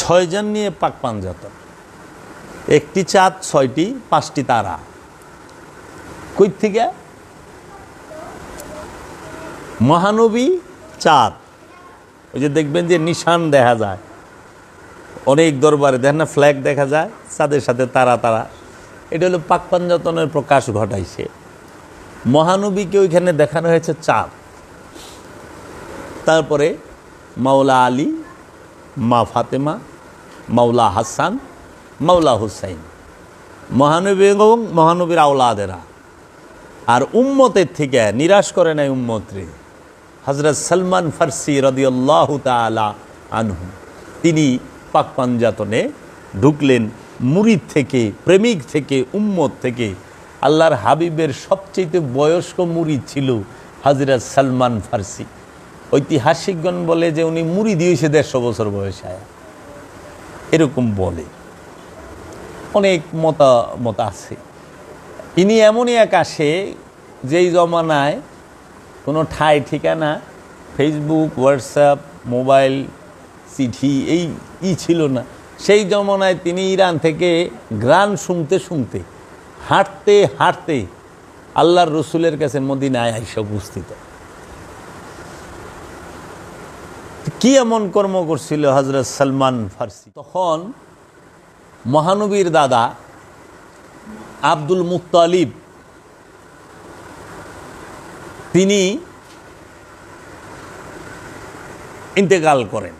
6 জন নিয়ে পাক পাঞ্জাতন, একটি চাঁদ, 6টি 5টি তারা। কই থেকে? মহানবী চাঁদ, ওই যে দেখবেন যে নিশান দেখা যায় অনেক দরবারে, দেখেন না ফ্ল্যাগ দেখা যায় চাঁদের সাথে তারা তারা, এটা হলো পাক পাঞ্জাতনের প্রকাশ ঘটাইছে। মহানবীকে ওইখানে দেখানো হয়েছে চাঁদ। তারপরে মাওলা আলী, মা ফাতেমা, মাওলা হাসান, মাওলা হুসাইন, মহানবী এবং মহানবীর আওলাদেরা। আর উম্মতের থেকে নিরাশ করে নাই উম্মতরে। হযরত সালমান ফারসি রাদিয়াল্লাহু তাআলা আনহু, তিনি পাক পাঞ্জাতনে ঢুকলেন মুরিদ থেকে, প্রেমিক থেকে, উম্মত থেকে। আল্লাহর হাবিবের সবচেয়ে বয়স্ক মুরিদ ছিল হযরত সালমান ফারসি। ঐতিহাসিকগণ বলে যে উনি মুরিদি হয়েছে 150 বছর বয়সে, এরকম বলে। অনেক মতামত আছে। ইনি এমনই এক আসে যেই জমানায় কোনো ঠাই ঠিকানা, ফেসবুক, হোয়াটসঅ্যাপ, মোবাইল, চিঠি এই ছিল না। সেই জমানায় তিনি ইরান থেকে গান শুনতে শুনতে, হাঁটতে হাঁটতে আল্লাহর রসুলের কাছে মদিনায় আইসা উপস্থিত। কি এমন কর্ম করছিল হযরত সালমান ফারসি? তখন মহানবীর দাদা আব্দুল মুত্তালিব, তিনি ইন্তেকাল করেন।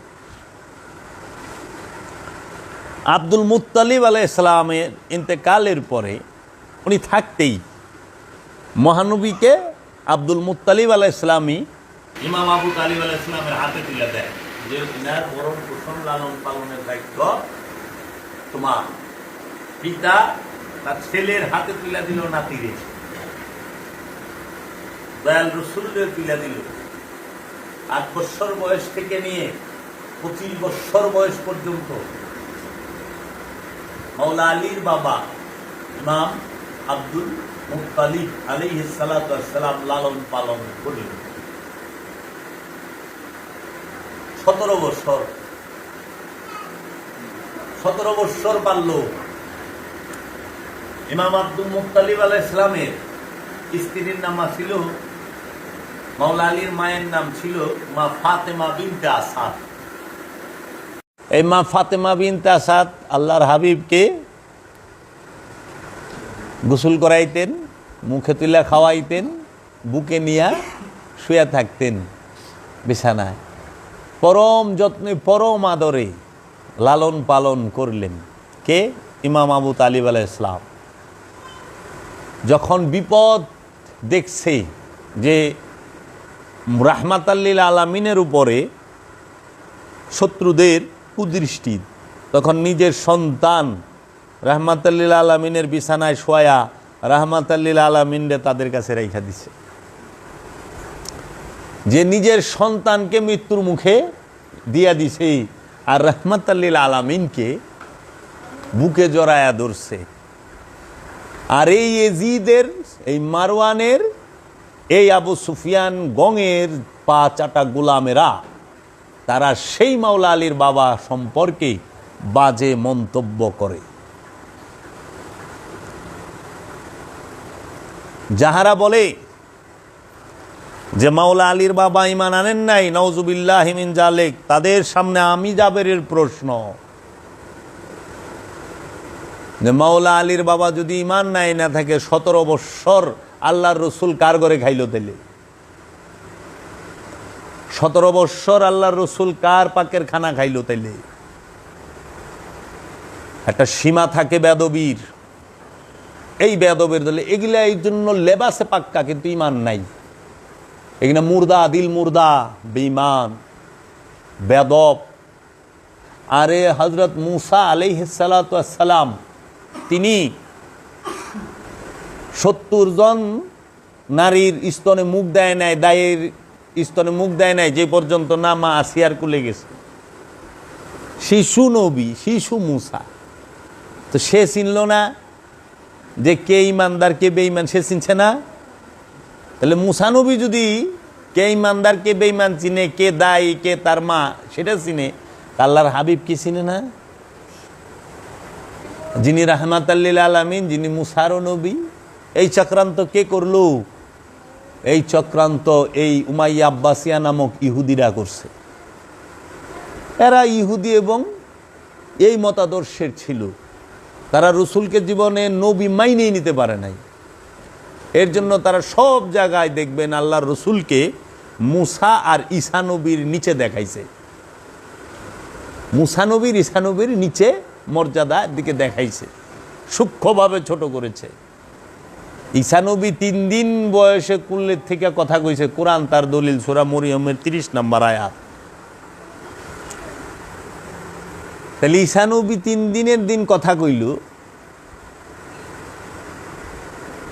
আব্দুল মুত্তালিব আলাইহিস সালামের ইন্তেকালের পরে উনি থাকতেই মহানবীকে আব্দুল মুত্তালিব আলাইহিস সালামই ইমাম আবু তালিব আলাইহিস সালামের হাতে তুলে দেয় যে ইনার বরণ পোষণ লালন পালনের দায়িত্ব তোমার। পিতা তার ছেলের হাতে তুলে দিল নাতিরে, দয়াল রসুলের তুলে দিল। 8 বছর বয়স থেকে নিয়ে 25 বছর বয়স পর্যন্ত মাওলা আলীর বাবা ইমাম আব্দুল মুত্তালিব আলাইহিস সালাতু ওয়াস সালাম লালন পালন করলেন 17 বছর পারল। ইমাম আব্দুল মুত্তালিব আলাইহিস সালামের স্ত্রীর নাম ছিল, মাওলা আলীর মায়ের নাম ছিল মা ফাতেমা বিনতে আসাদ। এই মা ফাতেমা বিনতে আসাদ আল্লাহর হাবিবকে গোসল করাইতেন, মুখে তুলে খাওয়াইতেন, বুকে নিয়ে শুয়ে থাকতেন বিছানায়। পরম যত্নে, পরম আদরে লালন পালন করলেন কে? ইমাম আবু তালিব আলাইহিস সালাম। যখন বিপদ দেখছে যে রাহমাতাল লিল আলামিনের উপরে শত্রুদের কুদৃষ্টি, তখন নিজের সন্তান রাহমাতাল লিল আলামিনের বিছানায় শোয়া রাহমাতাল লিল আলামিনরে তাদের কাছে রেখা দিছে। যে নিজের সন্তানকে মৃত্যুর মুখে দিয়া দিছে আর রাহমাতাল লিল আলামিনকে বুকে জড়ায়া ধরছে। আর এই ইয়াজিদের, এই মারওয়ানের, এই আবু সুফিয়ান গঙের পা চাটা গোলামেরা, তারা সেই মাওলা আলীর বাবা সম্পর্কে বাজে মন্তব্য করে। যাহারা বলে যে মাওলা আলীর বাবা ঈমান আনেন নাই, নাউজুবিল্লাহি মিন জালিক, তাদের সামনে আমি জাবেরের প্রশ্ন যে মাওলা আলীর বাবা যদি ঈমান নাই না থাকে, 17 বৎসর আল্লাহর রসুল কার ঘরে খাইল? তাইলে 17 বৎসর আল্লাহর রসুল কার পাকের খানা খাইল? তাইলে একটা সীমা থাকে বেদবীর। এই বেদবের দলে এগুলা এই জন্য লেবাসে পাক্কা, কিন্তু ঈমান নাই। এগুলা মুর্দা, দিল মুর্দা, বেঈমান, বেদব। আরে হযরত মুসা আলাইহিস সালাতু ওয়াস সালাম, তিনি 70 জন নারীর স্তনে মুখ দেয় নাই, দায়ের স্তনে মুখ দেয় নাই, যে পর্যন্ত না মা আসিয়ার কুলে গেছে। শিশু নবী, শিশু মুসা, তো সে চিনল না যে কে ইমানদার কে বেঈমান, সে চিনছে না। তাহলে মুসা নবী যদি কে ইমানদার কে বেঈমান চিনে, কে দায়ী কে তার মা সেটা চিনে, আল্লাহর হাবিব কি চিনে না? যিনি রাহমাতাল লিল আলামিন, যিনি মুসারও নবী। এই চক্রান্ত কে করলো? এই চক্রান্ত এই উমাইয়া আব্বাসিয়া নামক ইহুদিরা করছে। এরা ইহুদি এবং এই মতাদর্শের ছিল। তারা রসুলকে জীবনে নবী মাইনেই নিতে পারে নাই। এর জন্য তারা সব জায়গায় দেখবেন আল্লাহর রসুলকে মুসা আর ঈসা নবীর নিচে দেখাইছে। মুসা নবীর ঈসা নবীর নিচে মর্যাদার দিকে দেখাইছে, সূক্ষ্মভাবে ছোট করেছে। ঈসা নবী 3 দিন বয়সে কুল্লের থেকে কথা কইছে। কোরআন তার দলিল, সূরা মরিয়মের 30 নম্বর আয়াত। তাহলে ঈসা নবী 3 দিনের দিন কথা কইল।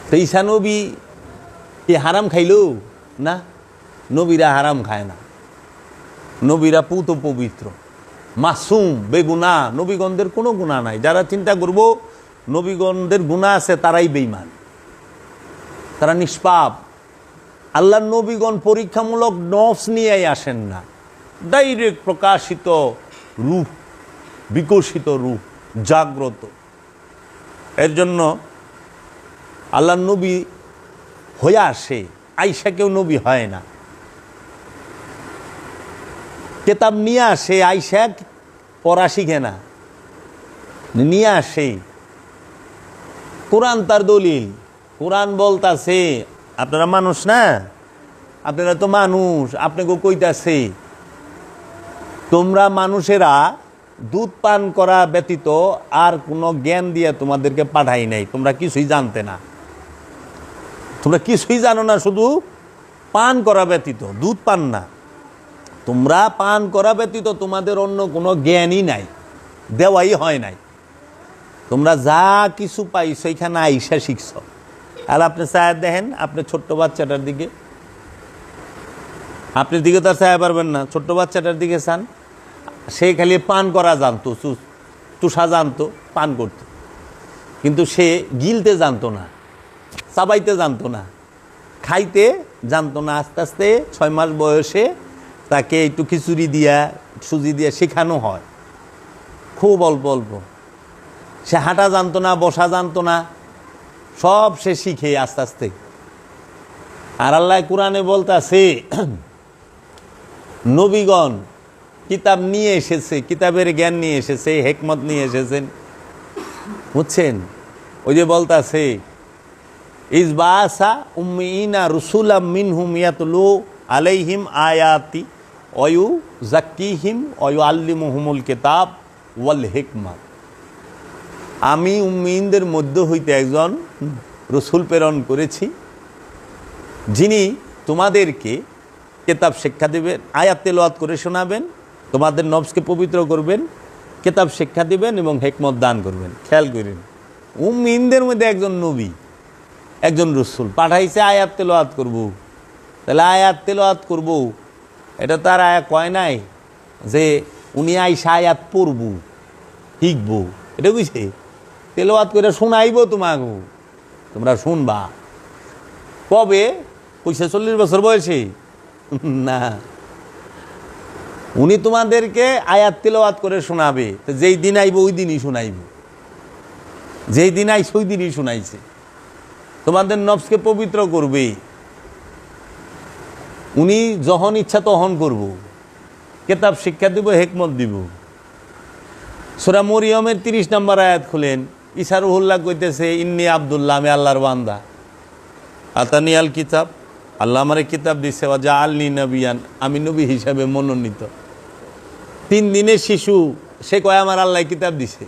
তো ঈসা নবী কি হারাম খাইল? না, নবীরা হারাম খায় না। নবীরা পুত পবিত্র, মাসুম, বেগুনা। নবীগণদের কোনো গুনাহ নাই। যারা চিন্তা করব নবীগণদের গুনাহ আছে, তারাই বেঈমান, তারা নিষ্পাপ। আল্লাহর নবীগণ পরীক্ষামূলক নফস নিয়েই আসেন না, ডাইরেক্ট প্রকাশিত রূপ, বিকশিত রূপ, জাগ্রত। এর জন্য আল্লাহর নবী হয়ে আসে, আয়েশা কেউ নবী হয় না। কেতাব নিয়ে আসে, আয়েশা পড়া শিখে না, নিয়ে আসে। কোরআন তার দলিল। কোরআন বলতাছে, আপনারা মানুষ না, আপনারা তো মানুষ, আপনাকে কইতাছে তোমরা মানুষেরা দুধ পান করা ব্যতীত আর কোনো জ্ঞান দিয়ে তোমাদেরকে পাঠাই নাই। তোমরা কিছুই জানতে না, তোমরা কিছুই জানো না, শুধু পান করা ব্যতীত, দুধ পান না। তোমরা পান করা ব্যতীত তোমাদের অন্য কোনো জ্ঞানই নাই, দেওয়াই হয় নাই। তোমরা যা কিছু পাইছো এখানে আইসা শিখছ। আর আপনি চায় দেখেন, আপনি ছোট্ট বাচ্চাটার দিকে, আপনার দিকে তো আর চায় পারবেন না, ছোট্ট বাচ্চাটার দিকে চান। সে খালি পান করা জানতো, তুষা জানতো, পান করত, কিন্তু সে গিলতে জানতো না, চাবাইতে জানতো না, খাইতে জানতো না। আস্তে আস্তে 6 মাস বয়সে তাকে একটু খিচুড়ি দিয়া, সুজি দিয়া শেখানো হয়, খুব অল্প অল্প। সে হাঁটা জানতো না, বসা জানতো না, সব সে শিখে আস্তে আস্তে। আর আল্লাহ কোরআনে বলতাছে নবীগণ কিতাব নিয়ে এসেছে, কিতাবের জ্ঞান নিয়ে এসেছে, হিকমত নিয়ে এসেছেন, বুঝছেন? ওই যে বলতাছে ইজবাসা উম্মিনা রুসুলাম মিনহুম ইয়াতলু আলাইহিম আয়াতি ওয়ু জাক্কিহিম ওয়ু আল্লিমুহুমুল কিতাব ওয়াল হিকমা। আমি উম্মিনদের মধ্য হইতে একজন রসুল প্রেরণ করেছি, যিনি তোমাদেরকে কিতাব শিক্ষা দেবেন, আয়াত তেলাওয়াত করে শোনাবেন, তোমাদের নফসকে পবিত্র করবেন, কিতাব শিক্ষা দিবেন এবং হিকমত দান করবেন। খেয়াল করেন, উম্মিনদের মধ্যে একজন নবী, একজন রসুল পাঠাইছে, আয়াত তেলাওয়াত করব। তাহলে আয়াত তেলাওয়াত করব, এটা তার আয়াত কয় নাই যে উনি আইসা আয়াত পড়ব, শিখব, এটা বুঝছে? তেলাওয়াত করে শোনাইব তোমাকে, তোমরা শুনবা। কবে? 40 বছর বয়সে না, উনি তোমাদেরকে আয়াত তেলাওয়াত করে শোনাবে। তো যেই দিন আইব ওই দিনই শোনাইব, যেই দিন আইস ওই দিনই শোনাইছে। তোমাদের নফসকে পবিত্র করবে, উনি যখন ইচ্ছা তখন করব, কিতাব শিক্ষা দিব, হিকমত দিব। সূরা মরিয়মের 30 নম্বর আয়াত খুলেন, ঈসা রুহুল্লাহ কইতেছে ইন্নী আব্দুল্লাহ, আমি আল্লাহর বান্দা। আতানি আল কিতাব, আল্লাহ আমারে কিতাব দিছে, ওয়া জাআলনি নবিয়ান, আমি নবী হিসাবে মনোনীত। 3 দিনের শিশু, সে কয় আমার আল্লাহ কিতাব দিছে,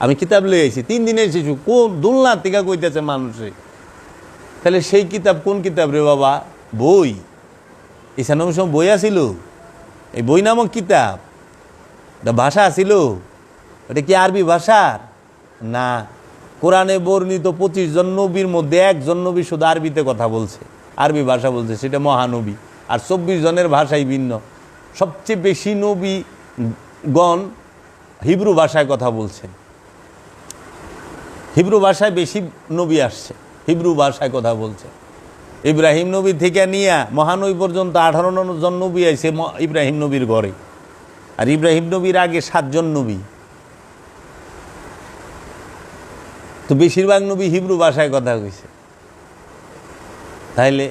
আমি কিতাব লই আইছি। 3 দিনের শিশু, কোন দুলনা থেকে কইতেছে মানুষে? তাহলে সেই কিতাব কোন কিতাব রে বাবা? বই। ঈসা নবীর সময় বই আছিল? এই বই নামক কিতাব, ভাষা আছিল? এটা কি আরবি ভাষার? না। কোরআনে বর্ণিত 25 জন নবীর মধ্যে একজন নবী শুধু আরবিতে কথা বলছে, আরবি ভাষা বলছে, সেটা মহানবী। আর 24 জনের ভাষাই ভিন্ন। সবচেয়ে বেশি নবীগণ হিব্রু ভাষায় কথা বলছেন, হিব্রু ভাষায় বেশি নবী আসছে, হিব্রু ভাষায় কথা বলছে। ইব্রাহিম নবী থেকে নিয়ে মহানবী পর্যন্ত 18 জন নবী আইছে ইব্রাহিম নবীর ঘরে। আর ইব্রাহিম নবীর আগে 7 জন নবী। তো বেশিরভাগ নবী হিব্রু ভাষায় কথা কইছে। তাইলে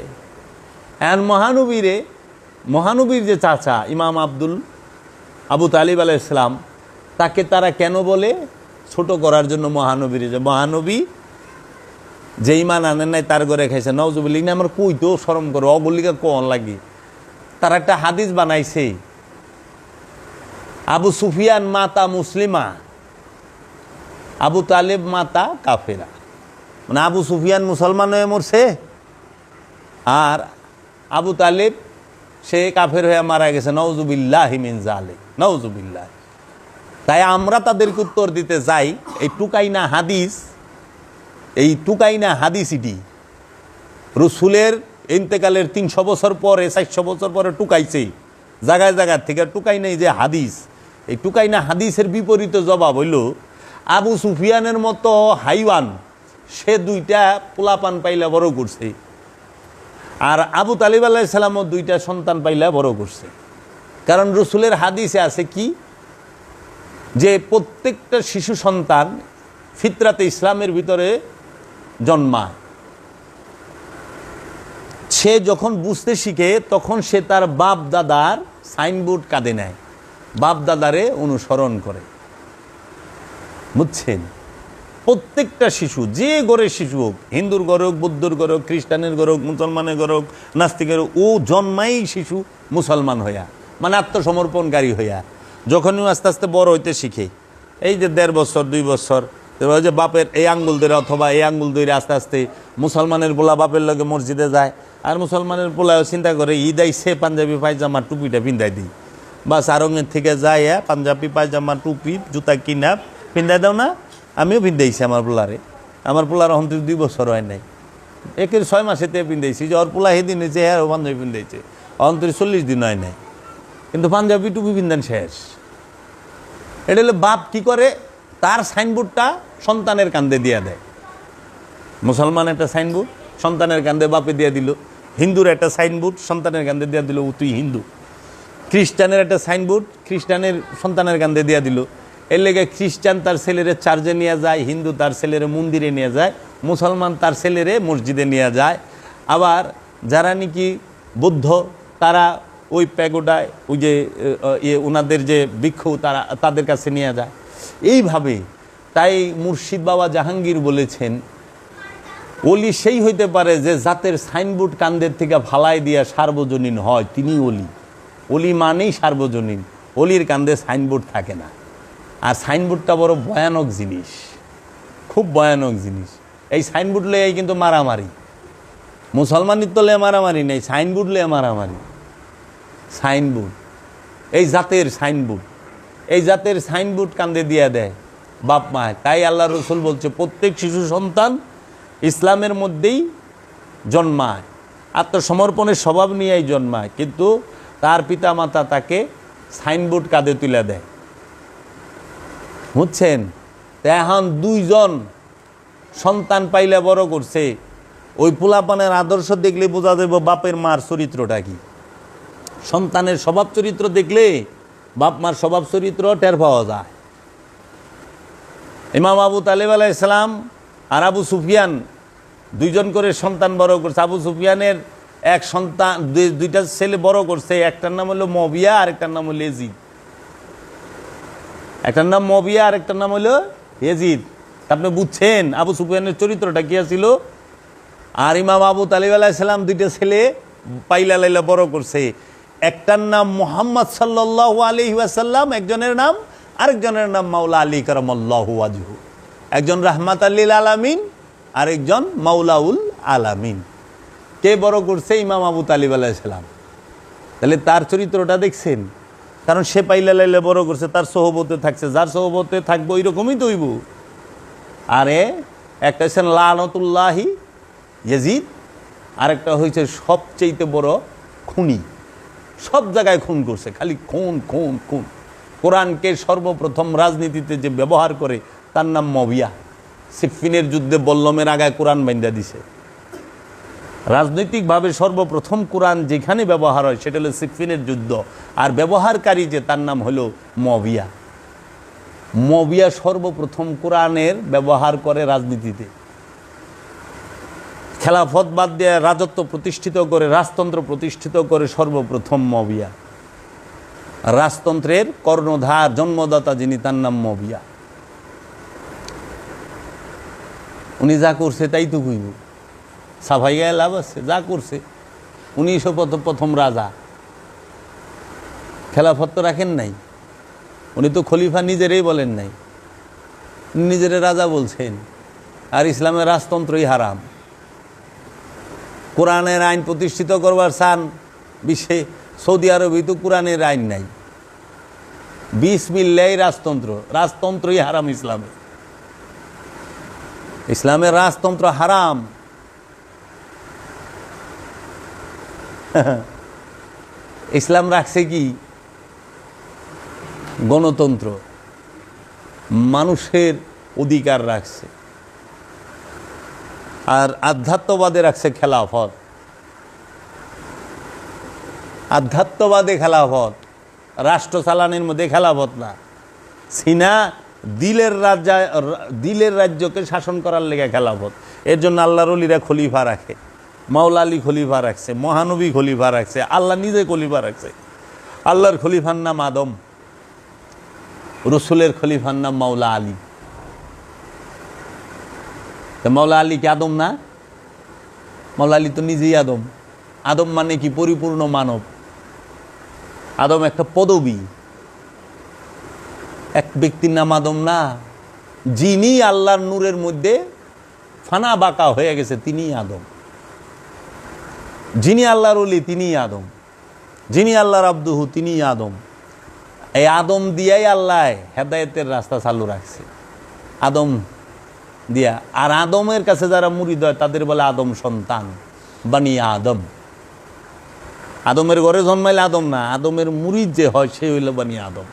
এখন মহানবীর যে চাচা ইমাম আবু তালিব আলাইহিস সালাম, তাকে তারা কেন বলে? ছোট করার জন্য মহানবীর, যে মহানবী যে ইমান আনেন নাই তার ঘরে খাইছে, নাউজুবিল্লাহ। আমার কইতো শরম করো, অগলিকা কোন লাগে। তারা একটা হাদিস বানাইছে, আবু সুফিয়ান মাতা মুসলিমা, আবু তালেব মাতা কাফেরা। মানে আবু সুফিয়ান মুসলমান হয়ে মরছে, আর আবু তালেব সে কাফের হয়ে মারা গেছে। নাউজুবিল্লাহি মিন যালিক, নাউজুবিল্লাহ। তাই আমরা তাদেরকে উত্তর দিতে যাই, এই টুকাইনা হাদিসটি রসুলের ইন্তেকালের 300 বছর পরে, 400 বছর পরে টুকাইছে জায়গায় জায়গার থেকে। টুকাইনাই যে হাদিস, এই টুকাইনা হাদিসের বিপরীত জবাব হইল, আবু সুফিয়ানের মতো হাইওয়ান সে 2টা পোলাপান পাইলা বড় করছে, আর আবু তালিব আলাইহিস সালামও 2টা সন্তান পাইলা বড় করছে। কারণ রসুলের হাদিসে আছে কি, যে প্রত্যেকটা শিশু সন্তান ফিতরাতে ইসলামের ভিতরে জন্মায়। সে যখন বুঝতে শিখে তখন সে তার বাপ দাদার সাইনবোর্ড কাঁধে নেয়, বাপ দাদারে অনুসরণ করে। বুঝছেন? প্রত্যেকটা শিশু, যে ঘরের শিশু হোক, হিন্দুর ঘর হোক, বৌদ্ধর ঘর হোক, খ্রিস্টানের ঘর হোক, মুসলমানের ঘর হোক, নাস্তিকের হোক, ও জন্মাই শিশু মুসলমান হইয়া, মানে আত্মসমর্পণকারী হইয়া। যখনই আস্তে আস্তে বড় হইতে শিখে, এই যে 1.5 বছর 2 বছর, যে বাপের এই আঙ্গুল ধরে অথবা এই আঙ্গুল ধরে আস্তে আস্তে মুসলমানের পোলা বাপের লগে মসজিদে যায়, আর মুসলমানের পোলাও চিন্তা করে ঈদ আইসে পাঞ্জাবি পায়জামা টুপিটা পিন্ধাই দিই, বাস আরঙের থেকে যায় পাঞ্জাবি পায়জামা টুপি জুতা কিনা পিন্ধাই দাও না। আমিও পিন্ধাইছি আমার পোলার অন্তর 2 বছর হয় নাই, 6 মাসেতে পিন্ধাইছি। যে ওর পোলা সেদিন হয়েছে, হ্যাঁ পাঞ্জাবি পিন্ধাইছে, অন্তর 40 দিন হয় নাই, কিন্তু পাঞ্জাবি টুপি পিন্ধান শেষ। এটা হলো বাপ কি করে, তার সাইনবোর্ডটা সন্তানের কান্দে দিয়ে দেয়। মুসলমান একটা সাইনবোর্ড সন্তানের কান্দে বাপে দিয়ে দিল, হিন্দুর একটা সাইনবোর্ড সন্তানের কান্দে দিয়ে দিল, ও তুই হিন্দু। খ্রিস্টানের একটা সাইনবোর্ড খ্রিস্টানের সন্তানের কান্দে দিয়ে দিল। এর লেগে খ্রিস্টান তার ছেলেরে চার্চে নিয়ে যায়, হিন্দু তার ছেলেরে মন্দিরে নিয়ে যায়, মুসলমান তার ছেলেরে মসজিদে নিয়ে যায়। আবার যারা নাকি বৌদ্ধ তারা ওই প্যাগোডায়, ওই যে ওনাদের যে ভিক্ষু, তাদের কাছে নিয়ে যায়। এইভাবে তাই মুর্শিদ বাবা জাহাঙ্গীর বলেছেন, ওলি সেই হইতে পারে যে জাতের সাইনবোর্ড কান্দের থেকে ফালাই দিয়া সার্বজনীন হয়, তিনি ওলি। ওলি মানেই সার্বজনীন, ওলির কান্দে সাইনবোর্ড থাকে না। আর সাইনবোর্ডটা বড় ভয়ানক জিনিস, খুব ভয়ানক জিনিস। এই সাইনবোর্ড লয়ে কিন্তু মারামারি, মুসলমানের তো লে মারামারি নেই, সাইনবোর্ড লয়ে মারামারি। সাইনবোর্ড, এই জাতের সাইনবোর্ড কান্দে দিয়ে দেয় বাপ মা। তাই আল্লাহ রসুল বলছে, প্রত্যেক শিশু সন্তান ইসলামের মধ্যেই জন্মায়, আত্মসমর্পণের স্বভাব নিয়েই জন্মায়, কিন্তু তার পিতা মাতা তাকে সাইনবোর্ড কাঁধে তুলে দেয়। বুঝছেন? এখন 2 জন সন্তান পাইলে বড় করছে, ওই পোলাপানের আদর্শ দেখলে বোঝা যাবে বাপের মার চরিত্রটা কি। সন্তানের স্বভাব চরিত্র দেখলে বাপ মার স্বভাব চরিত্র টের পাওয়া যায়। ইমাম আবু তালেব আলাইহিস সালাম আর আবু সুফিয়ান 2 জন করে সন্তান বড় করছে। আবু সুফিয়ানের এক সন্তান, 2টা ছেলে বড় করছে, একটার নাম হলো মুয়াবিয়া আর একটার নাম হলো ইয়াজিদ। একটার নাম মুয়াবিয়া আর একটার নাম হলো ইয়াজিদ। আপনি বুঝছেন আবু সুফিয়ানের চরিত্রটা কি ছিল? আর ইমাম আবু তালেব আলাইহিস সালাম 2টা ছেলে পাইলা লাইলা বড় করছে। একটার নাম মুহাম্মদ সাল্লাল্লাহু আলাইহি ওয়াসাল্লাম, একজনের নাম, আরেকজনের নাম মাওলা আলী কারামাল্লাহু ওয়াজহু। একজন রাহমাতাল লিল আলামিন, আরেকজন মাওলাউল আলামিন। কে বড় করছে? ইমাম আবু তালেব আলাইহিস সালাম। তাহলে তার চরিত্রটা দেখছেন? কারণ সে পাইলা লাইলা বড় করছে, তার সোহবতে থাকছে, যার সোহবতে থাকবো ওই রকমই তো হইব। আরে একটা হচ্ছে লানতুল্লাহি ইয়াজিদ, আরেকটা হয়েছে সবচেয়ে বড় খুনি, সব জায়গায় খুন করছে, খালি খুন খুন খুন। কোরআনকে সর্বপ্রথম রাজনীতিতে যে ব্যবহার করে তার নাম মুয়াবিয়া। সিফিনের যুদ্ধে বল্লমের আগায় কোরআন বাইন্দা দিছে। রাজনৈতিকভাবে সর্বপ্রথম কোরআন যেখানে ব্যবহার হয় সেটা হলো সিফিনের যুদ্ধ, আর ব্যবহারকারী যে তার নাম হলো মুয়াবিয়া। মুয়াবিয়া সর্বপ্রথম কোরআনের ব্যবহার করে রাজনীতিতে। খেলাফত বাদ দিয়ে রাজত্ব প্রতিষ্ঠিত করে, রাজতন্ত্র প্রতিষ্ঠিত করে সর্বপ্রথম মুয়াবিয়া। রাজতন্ত্রের কর্ণধার, জন্মদাতা যিনি, তার নাম মুয়াবিয়া। উনি যা করছে তাই তো কইব, সাফাই গায়ে লাভ আছে, যা করছে। উনি প্রথম রাজা, খেলাফত তো রাখেন নাই, উনি তো খলিফা নিজেরই বলেন নাই, নিজের রাজা বলছেন। আর ইসলামের রাজতন্ত্রই হারাম। কোরআনের আইন প্রতিষ্ঠিত করবার চান বিশ্বে, সৌদি আরবে তো কোরআনের আইন নাই, বিসমিল্লাহ রাজতন্ত্র, রাজতন্ত্রই হারাম ইসলামে। ইসলামের রাজতন্ত্র হারাম। ইসলাম রাখছে কি? গণতন্ত্র, মানুষের অধিকার রাখছে। আর আধ্যাত্মবাদে রাখছে খেলাফত। আধ্যাত্মবাদে খেলাফত, রাষ্ট্র চালানোর মধ্যে খেলাফত না। সিনা দিলের রাজ্যকে শাসন করার লেগে খেলাফত। এর জন্য আল্লাহর ওলিরা খলিফা রাখে, মাওলা আলী খলিফা রাখছে, মহানবী খলিফা রাখছে, আল্লাহ নিজে খলিফা রাখছে। আল্লাহর খলিফার নাম আদম, রসুলের খলিফার নাম মাওলা আলী। মাওলা আলী কি আদম না? মাওলা আলী তো নিজেই আদম। আদম মানে কি? পরিপূর্ণ মানব। আদম একটা পদবী, এক ব্যক্তির নাম আদম না। যিনি আল্লাহর নূরের মধ্যে ফানা বাঁকা হয়ে গেছে তিনিই আদম। যিনি আল্লাহর ওলি তিনিই আদম, যিনি আল্লাহর আব্দুহু তিনিই আদম। এই আদম দিয়াই আল্লাহ হেদায়েতের রাস্তা চালু রাখছে, আদম দিয়া। আর আদমের কাছে যারা মুরিদ হয় তাদের বলে আদম সন্তান, বানি আদম। আদমের ঘরে জন্মাইলে আদম না, আদমের মুরিদ যে হয় সে হইল বানি আদম।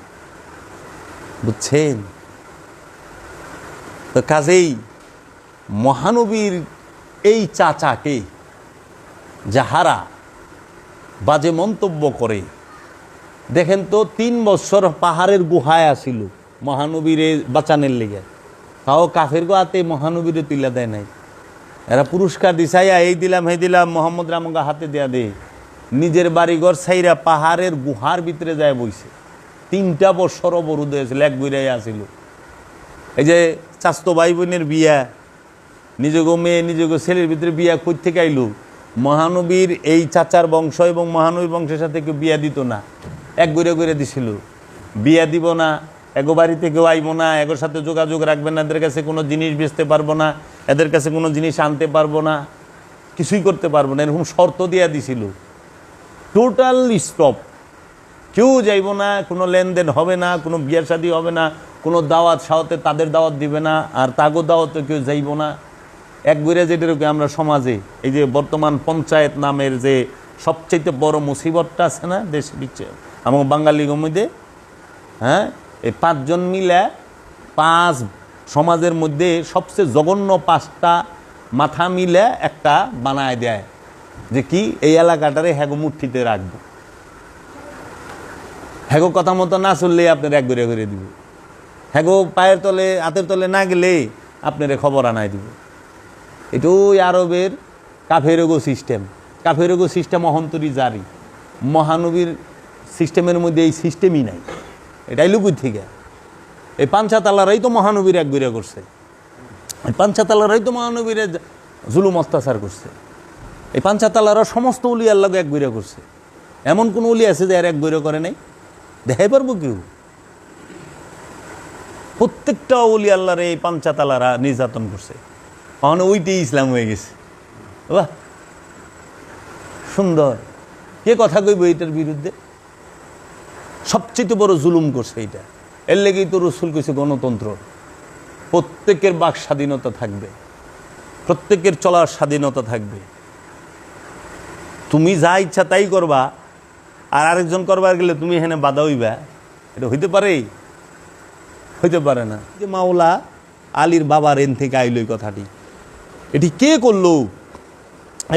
বুঝছেন তো? কাজেই মহানবীর এই চাচাকে যাহারা বাজে মন্তব্য করে, দেখেন তো 3 বছর পাহাড়ের গুহায় আসিল মহানবীরে বাঁচানোর লেগে, তাও কাফের গোয়াতে মহানবীরে তুলে দেয় নাই। এরা পুরস্কার দিছাইয়া এই দিলাম এই দিলাম, মোহাম্মদ রামগা হাতে দেয়া দে। নিজের বাড়িঘর ছাইরা পাহাড়ের গুহার ভিতরে যায় বইছে। 3টা বছর অবরোধ হয়েছিল, এক বইরাই আসিল। এই যে চাস্তো ভাই বোনের বিয়া, নিজেকে মেয়ে নিজেকে ছেলের ভিতরে বিয়া কই থেকে আইলো? মহানবীর এই চাচার বংশ এবং মহানবীর বংশের সাথে কেউ বিয়া দিত না, এক গড়ে গড়ে দিছিল। বিয়া দিব না, এগো বাড়িতে কেউ আইব না, এগোর সাথে যোগাযোগ রাখবেন না, এদের কাছে কোনো জিনিস বেচতে পারবো না, এদের কাছে কোনো জিনিস আনতে পারবো না, কিছুই করতে পারবো না, এরকম শর্ত দিয়া দিছিল। টোটাল স্টপ, কেউ যাইব না, কোনো লেনদেন হবে না, কোনো বিয়ের শাদী হবে না, কোনো দাওয়াত সাওয়াতে তাদের দাওয়াত দিবে না, আর তাগো দাওয়াতে কেউ যাইব না। এক গড়ে যেটাকে আমরা সমাজে এই যে বর্তমান পঞ্চায়েত নামের যে সবচেয়ে বড় মুসিবতটা আছে না দেশে দিচ্ছে আমার বাঙালি মধ্যে, হ্যাঁ, এই 5 জন মিলে 5 সমাজের মধ্যে সবচেয়ে জঘন্য 5টা মাথা মিলে একটা বানায় দেয় যে কি এই এলাকাটারে হ্যাগো মুঠিতে রাখবো, হ্যাগো কথা মতো না চললে আপনার এক ঘুরে ঘুরে দিব, হ্যাগো পায়ের তলে হাতের তলে না গেলে আপনার খবর আনাই দিব। এটা ওই আরবের কাফেরগো সিস্টেম। কাফেরগো সিস্টেম অহন্তরী জারি, মহানবীর সিস্টেমের মধ্যে এই সিস্টেমই নাই। এটাই লুকুই থেকে এই 5 তালারাই তো মহানবীর এক ঘুরে করছে, এই 5 তালারাই তো মহানবীর জুলুম অত্যাচার করছে। এই 5 তালারা সমস্ত উলি আল্লাহ এক ঘুরে করছে। এমন কোন উলি আছে যে আর এক ঘুরে করে নাই? দেখাই পারবো কেউ? প্রত্যেকটা উলি আল্লাহর এই 5 তালারা নির্যাতন করছে। মানে ওইটাই ইসলাম হয়ে গেছে। বাহ, সুন্দর। কে কথা কইব এইটার বিরুদ্ধে? সবচেয়ে বড় জুলুম করছে এইটা। এর লেগেই তো রসুল কইছে গণতন্ত্র। প্রত্যেকের বাক স্বাধীনতা থাকবে, প্রত্যেকের চলার স্বাধীনতা থাকবে। তুমি যা ইচ্ছা তাই করবা, আর আরেকজন করবার গেলে তুমি এখানে বাধা হইবা, এটা হইতে পারে? হইতে পারে না। যে মাওলা আলীর বাবার এন থেকে আইল এই কথাটি, এটি কে করলো?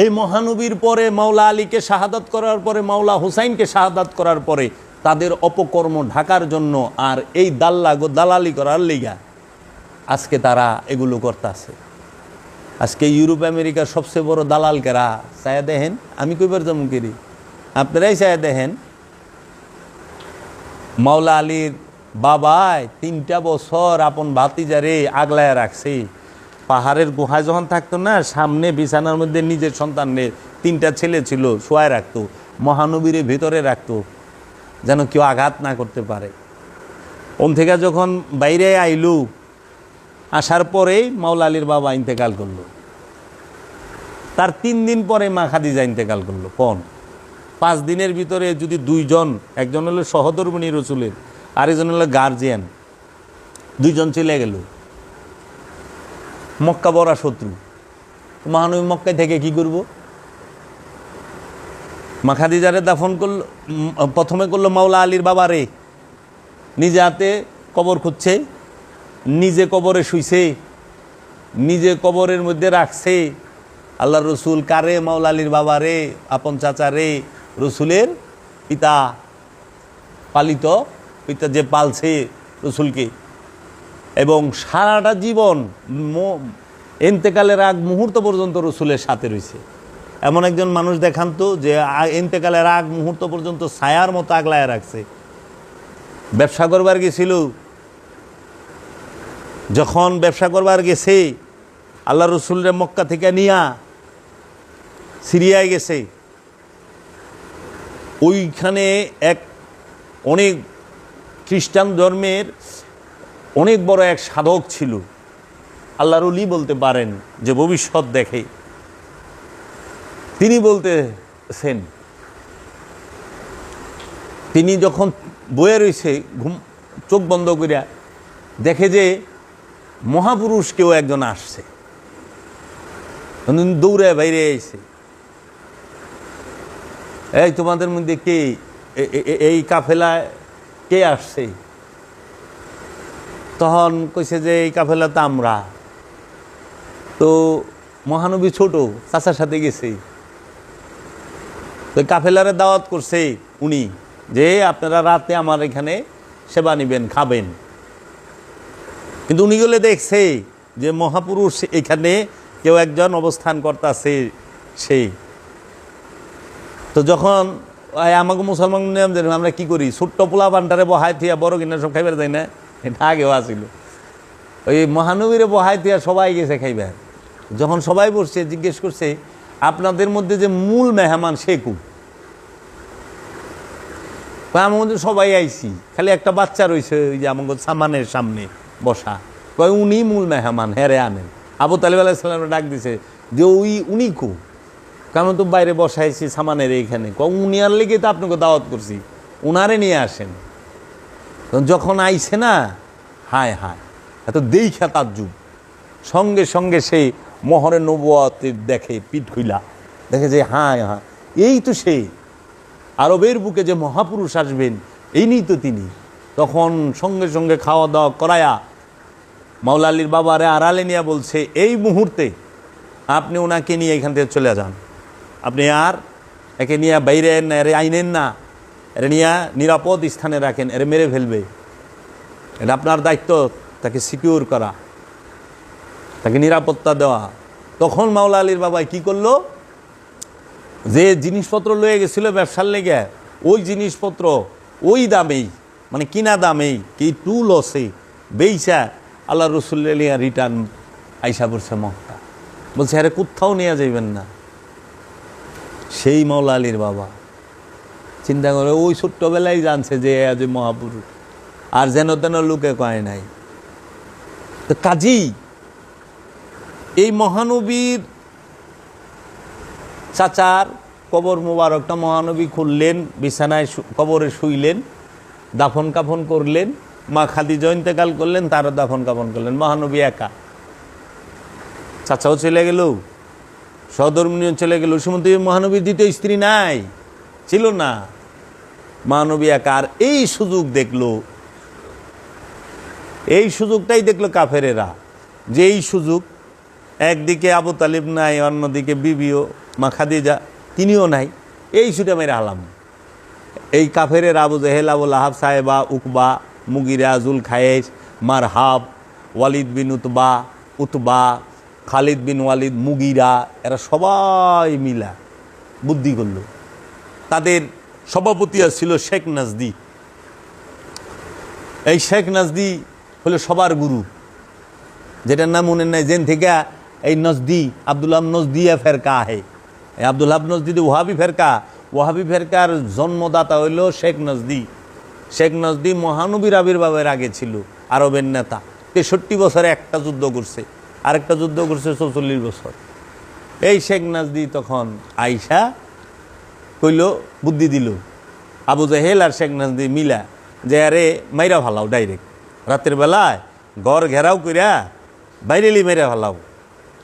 এই মহানবীর পরে মাওলা আলীকে শাহাদাত করার পরে, মাওলা হুসাইনকে শাহাদাত করার পরে তাদের অপকর্ম ঢাকার জন্য আর এই দালালি করার লিগা আজকে তারা এগুলো করতেছে। আজকে ইউরোপ আমেরিকার সবচেয়ে বড় দালাল কেরা চায়া দেখেন, আমি কইবার যেমন করি, আপনারাই চায়া দেখেন। মাওলা আলীর বাবায় 3টা বছর আপন ভাতিজারে আগলায় রাখছে। পাহাড়ের গুহায় যখন থাকতো না, সামনে বিছানার মধ্যে নিজের সন্তানের 3টা ছেলে ছিল, শোয়ায় রাখতো, মহানবীরে ভেতরে রাখতো যেন কেউ আঘাত না করতে পারে। ওন থেকে যখন বাইরে আইলু, আসার পরেই মাওলা আলীর বাবা ইন্তেকাল করলো। তার 3 দিন পরে মা খাদিজা ইন্তেকাল করলো। 5 দিনের ভিতরে যদি 2 জন, একজন হলো সহধর্মিণী রসুলের, আরেকজন হলো গার্জিয়ান, 2 জন চলে গেল। মক্কা বড় শত্রু, মহানবী মক্কায় থেকে কি করব? মা খাদিজারে দাফন করল, প্রথমে করলো মাওলা আলীর বাবা রে, নিজে হাতে কবর খুঁজছে, নিজে কবরে শুইছে, নিজে কবরের মধ্যে রাখছে। আল্লাহ রসুল কারে? মাওলা আলীর বাবা রে, আপন চাচা রে, রসুলের পিতা, পালিত পিতা যে পালছে রসুলকে, এবং সারাটা জীবন এন্তেকালের আগ মুহূর্ত পর্যন্ত রসুলের সাথে রয়েছে। এমন একজন মানুষ দেখান তো যে এন্তেকালের আগ মুহূর্ত পর্যন্ত ছায়ার মতো আগলায় রাখছে। ব্যবসা করবার গেছিল, যখন ব্যবসা করবার গেছে আল্লাহ রসুলরে মক্কা থেকে নিয়া সিরিয়ায় গেছে, ওইখানে অনেক খ্রিস্টান ধর্মের অনেক বড় এক সাধক ছিল, আল্লাহর ওলি বলতে পারেন, যে ভবিষ্যৎ দেখে। তিনি বলতেছেন, তিনি যখন বয়ে রয়েছে চোখ বন্ধ করিয়া, দেখে যে মহাপুরুষ কেউ একজন আসছে, দৌড়ে বাইরে এসে, এই তোমাদের মধ্যে কে, এই কাফেলায় কে আসছে? তখন কইছে যে এই কাফেলা তো আমরা। তো মহানবী ছোট, চাচার সাথে গেছে, তো কাফেলারে দাওয়াত করছে উনি, যে আপনারা রাতে আমার এখানে সেবা নিবেন, খাবেন। কিন্তু উনি গেলে দেখছে যে মহাপুরুষ এখানে কেউ একজন অবস্থান করতেছে। সেই তো যখন আমাকে মুসলমান নিয়ম জানি, আমরা কি করি, ছোট্ট পোলা পান্টারে বহাই থিয়া বড় কিনা সব খাইবার যায় না, এটা আগেও আসিল। ওই মহানবীরে বহাই থিয়া সবাই গেছে খাইবার। যখন সবাই বসছে, জিজ্ঞেস করছে আপনাদের মধ্যে যে মূল মেহমান সে কু? আমার মধ্যে সবাই আইছি, খালি একটা বাচ্চা রয়েছে ওই যে আমাকে সামানের সামনে বসা, উনি মূল মেহমান, হেরে আনেন। আবু তালিব আলাইহিস সালাম ডাক দিছে যে উনি কু? কারণ তো বাইরে বসাইছি সামানের এইখানে, উনি আর লেগে তো আপনাকে দাওয়াত করছি, উনারে নিয়ে আসেন। যখন আইছে না, হায় হায়, এত দেইখা তাজ্জুব, সঙ্গে সঙ্গে সেই মোহরে নবুয়তের দেখে, পিঠ খুইলা দেখে যে হায় হায়, এই তো সেই আরবের বুকে যে মহাপুরুষ আসবেন, এই নিয়েই তো তিনি। তখন সঙ্গে সঙ্গে খাওয়া দাওয়া করায়া মাওলা আলীর বাবারে আড়ালে নিয়ে বলছে, এই মুহূর্তে আপনি ওনাকে নিয়ে এখান থেকে চলে যান, আপনি আর একে নিয়ে বাইরে এরে আইনেন না, এরে নিয়ে নিরাপদ স্থানে রাখেন, এরে মেরে ফেলবে, এটা আপনার দায়িত্ব, তাকে সিকিউর করা, তাকে নিরাপত্তা দেওয়া। তখন মাওলা আলীর বাবাই কি করলো, যে জিনিসপত্র লয়ে গেছিল ব্যবসার লেগে, ওই জিনিসপত্র ওই দামেই, মানে কিনা দামেই, কি টু লসে বেইসা আল্লাহ রসুল্লাহ রিটার্ন আইসা পড়ছে মক্কা। বলছে আরে কোথাও নিয়ে যাইবেন না। সেই মাওলা আলীর বাবা চিন্তা করে ওই ছোট্টবেলায় জানছে যে আজ মহাপুরুষ, আর যেন তেন লোকে কয় নাই। তো কাজী এই মহানবীর চাচার কবর মোবারকটা মহানবী খুললেন, বিছানায় কবরে শুইলেন, দাফন কাফন করলেন, মা খাদিজা ইন্তেকাল করলেন, তারও দাফন কাফন করলেন, মহানবী একা। চাচাও চলে গেল, সহধর্মিণীও চলে গেল, সুমন্ত্রী মহানবীর দ্বিতীয় স্ত্রী নাই, ছিল না, মহানবী একা। আর এই সুযোগ দেখলো, এই সুযোগটাই দেখলো কাফেরেরা, যে এই সুযোগ, একদিকে আবু তালিব নাই, অন্যদিকে বিবিও মা খাদিজা তিনিও নাই, এই ছুটে মেরে হালাম। এই কাফেরের আবু জেহেল, আবু লাহাব, সাহেবা, উকবা, মুগিরা, জুল খায়েশ, মারহাব, ওয়ালিদ বিন উতবা, খালিদ বিন ওয়ালিদ, মুগিরা, এরা সবাই মিলা বুদ্ধি করল। তাদের সভাপতি ছিল শেখ নাজদি। এই শেখ নাজদি হলো সবার গুরু, যেটার নাম মনে নাই, যেন থেকে এই নজদি আব্দুল্লাহ নজদিয়া ফেরকা আহে। এই আব্দুল্লাহ নজদি ওয়াহাবি ফেরকা, ওয়াহাবি ফেরকার জন্মদাতা হইল শেখ নজদি। শেখ নজদি মহানবীর আবির্ভাবের আগে ছিল আরবের নেতা। 63 বছরে একটা যুদ্ধ করছে, আরেকটা যুদ্ধ করছে 44 বছর। এই শেখ নাজদি তখন আইসা কইল, বুদ্ধি দিল আবু জেহেল আর শেখ নাজদি মিলা, যে আরে মাইরা ফালাও ডাইরেক্ট, রাতের বেলায় ঘর ঘেরাও কইরা বাইরেলি মেরে ফালাও।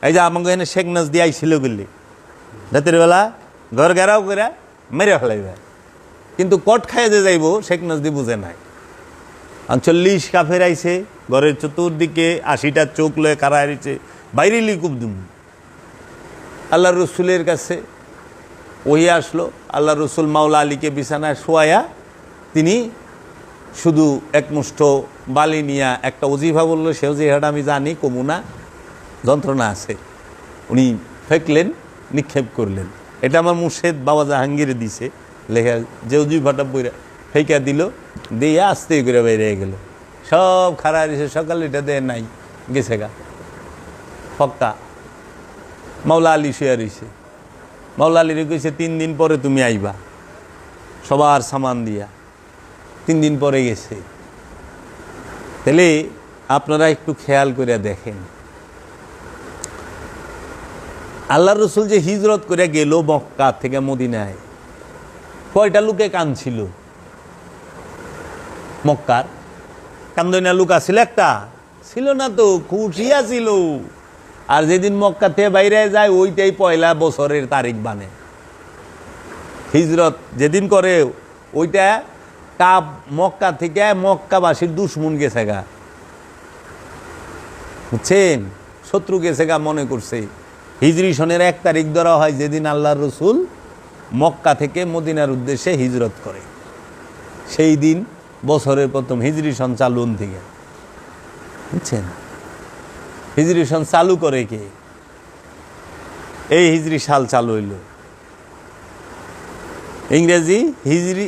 এই যে আমাকে এখানে শেখ নাজদি আইছিল বললি, রাতের বেলা ঘর ঘেরাও কইরা মেরে ফেলাইবে। কিন্তু কট খাইয়ে যে যাইব শেখ নাজদি বুঝে নাই। 40 কাফের আইছে, ঘরের চতুর্দিকে 80টা চোখ লয়ে কারা হারিয়েছে, বাইরেলি কুব দুম। আল্লাহ রসুলের কাছে ওই আসলো, আল্লাহ রসুল মাওলা আলীকে বিছানায় শোয়ায়া তিনি শুধু একমুষ্ঠ বালি নিয়া একটা ওজিফা বললো, সে ওজিফাটা আমি জানি, কমুনা যন্ত্রণা আছে, উনি ফেকলেন, নিক্ষেপ করলেন। এটা আমার মুর্শেদ বাবা জাহাঙ্গীর দিছে লেখা, যে ওজিফাটা বইরা ফেঁকা দিল, দিয়ে আস্তে করে বাইরে গেল। সব খারাপ এসে সকালে এটা দেয় নাই, গেছে গা ফক্কা। মাওলা আলী শুয়ে রয়েছে, মাওলা আলীরে কইছে 3 দিন পরে তুমি আইবা, সবার সামান দিয়া। 3 দিন পরে গেছে। তাহলে আপনারা একটু খেয়াল করে দেখেন, আল্লাহ রসুল যে হিজরত করে গেল মক্কা থেকে মদিনায়, কয়টা লোকে কাঁদছিল? মক্কার কান্দনা লোক আছিল একটা? ছিল না তো, খুশিয়া ছিল। আর যেদিন মক্কা থেকে বাইরে যায় ওইটাই পয়লা বছরের তারিখ বানে। হিজরত যেদিন করে ওইটা কাব মক্কা থেকে মক্কাবাসীর দুশ্মন গেছে গা, বুঝছেন, শত্রু গেছে গা মনে করছে। হিজরি সনের 1 তারিখ ধরা হয় যেদিন আল্লাহর রসুল মক্কা থেকে মদিনার উদ্দেশ্যে হিজরত করে, সেই দিন বছরের প্রথম হিজরি সন চালু থেকে, বুঝছেন। হিজরি সন চালু করে কে? এই হিজরি সাল চালু হইল, ইংরেজি হিজরি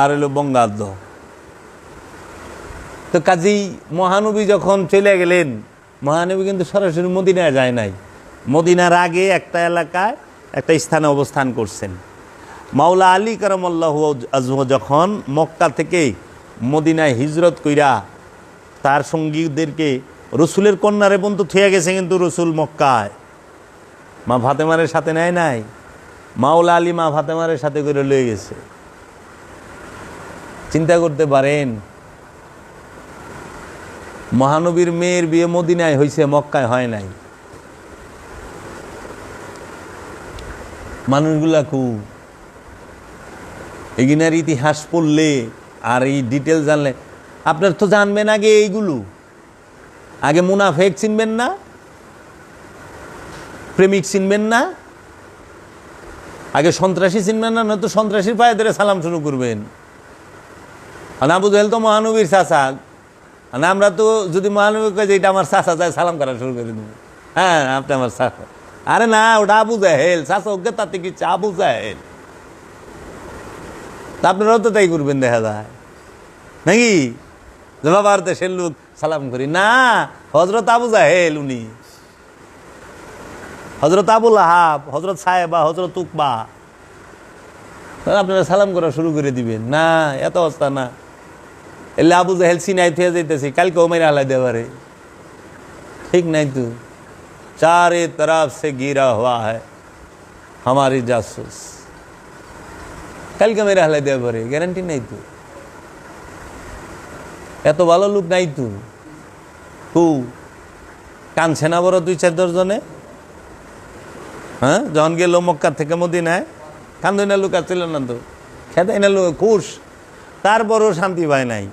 আর হইল বঙ্গাব্দ। তো কাজেই মহানবী যখন চলে গেলেন, মহানবী কিন্তু সরাসরি মদিনায় যায় নাই, মদিনার আগে একটা এলাকায় একটা স্থানে অবস্থান করছেন। মাওলা আলী কারামাল্লাহু আজহু যখন মক্কা থেকে মদিনায় হিজরত কইরা তার সঙ্গীদেরকে রসুলের কন্যারে বন্ধু থুয়ে গেছে, কিন্তু রসুল মক্কায় মা ফাতেমারের সাথে নেয় নাই, মাওলা আলী মা ফাতেমারের সাথে করে লয়ে গেছে। চিন্তা করতে পারেন, মহানবীর মেয়ের বিয়ে মদিনায় হয়েছে, মক্কায় হয় নাই। মানুষগুলা খুব এগিনার ইতিহাস পড়লে আর এই ডিটেল জানলে আপনার তো জানবেন আগে এইগুলো, আগে মুনাফেক চিনবেন না, প্রেমিক চিনবেন না, আগে সন্ত্রাসী চিনবেন না, নয়তো সন্ত্রাসীর পায়ে ধরে সালাম শুরু করবেন। আবু জাহেল তো মহানবীর চাচা, আমরা তো যদি মহানবী কয় যে এটা আমার চাচা যায়, সালাম করা শুরু করে দেবো, হ্যাঁ আপনি আমার চাচা। আরে না, ওটা আবু জাহেল, চাচা ওকে তাতে কি আবু জাহেল। তা আপনারাও তো তাই করবেন, দেখা যায় নাকি? বাবার দেশের লোক সালাম করি না, হজরত আবু জাহেল উনি, হজরত আবু লাহাব, হজরত সাহেবা, হজরত উকবা, আপনারা সালাম করা শুরু করে দিবেন না, এত অবস্থা না। এলে আবু জাহেল সিনাই থেকে যাইতেছি, কালকেও মেরে হালাই দেবারে, ঠিক নাই তো। চারে তরফ সে ঘিরা হুয়া হ্যায় हमारी जासूस, কালকে মেরে হালাই দেওয়া পারে, গ্যারান্টি নাই তো। এত ভালো লোক নাই তো। কানছে না বড় 2-4 জনে, হ্যাঁ, যখন গেল মক্কা থেকে মদিনায়, কান্দই না লোক আসছিল না তো, খেতে না লোক খুশ, তারপরও শান্তি পায় নাই।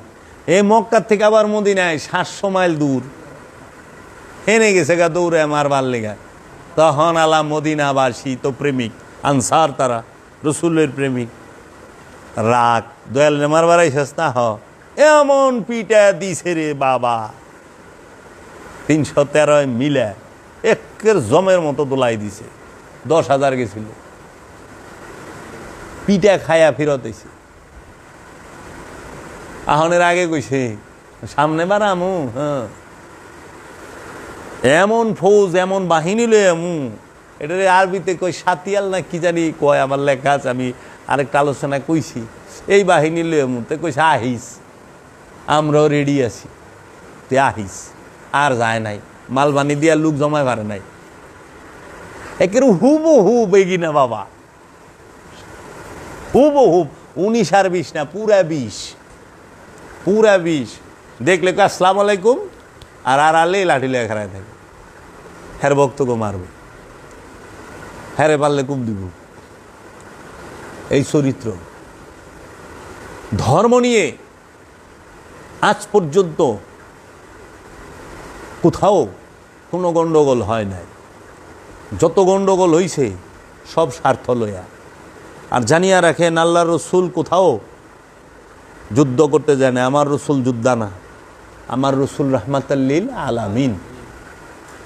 এই মক্কার থেকে আবার মদিনায় 700 মাইল দূর হেনে গেছে গা দৌড়ে মারবার লেগা। তখন আলা মদিনাবাসী তো প্রেমিক, আনসার তারা রসুলের প্রেমিক। রাগ দয়াল নেমার বাড়াই সস্তা এমন পিটা দিছে রে বাবা, 313 মিলে একের জমের মতো দোলাই দিছে। 10,000 গেছিল, পিঠা খায়া ফিরত এসে। আহনের আগে কইছে সামনে বাড়ামু, হ্যাঁ এমন ফৌজ এমন বাহিনী লই আমু। এটা আরবিতে কই সাতিয়াল না কি জানি কয়, আমার লেখা আছে, আমি আরেকটা আলোচনা কইছি। এই বাহিনী লই আমু, তে কইছে আহিস, আমরাও রেডি আছি, তে আহিস। আর যায় নাই, মালবানি দিয়া লোক জমায় পারে নাই। একের হুবহু বেগিনা বাবা, হুবহু 19 আর 20 না, পুরা 20, পুরা 20। দেখলে কো আসসালামু আলাইকুম, আর আলে লাঠি লেগে খারায় থাকে। হ্যার বক্তব্য মারবে, হ্যারে পারলে কুপ দিব। এই চরিত্র। ধর্ম নিয়ে আজ পর্যন্ত কোথাও কোনো গণ্ডগোল হয় নাই। যত গণ্ডগোল হইছে সব স্বার্থ লইয়া। আর জানিয়া রাখেন, আল্লাহর রসুল কোথাও যুদ্ধ করতে যায় না। আমার রসুল যুদ্ধা না, আমার রসুল রাহমাতাল লিল আলামিন।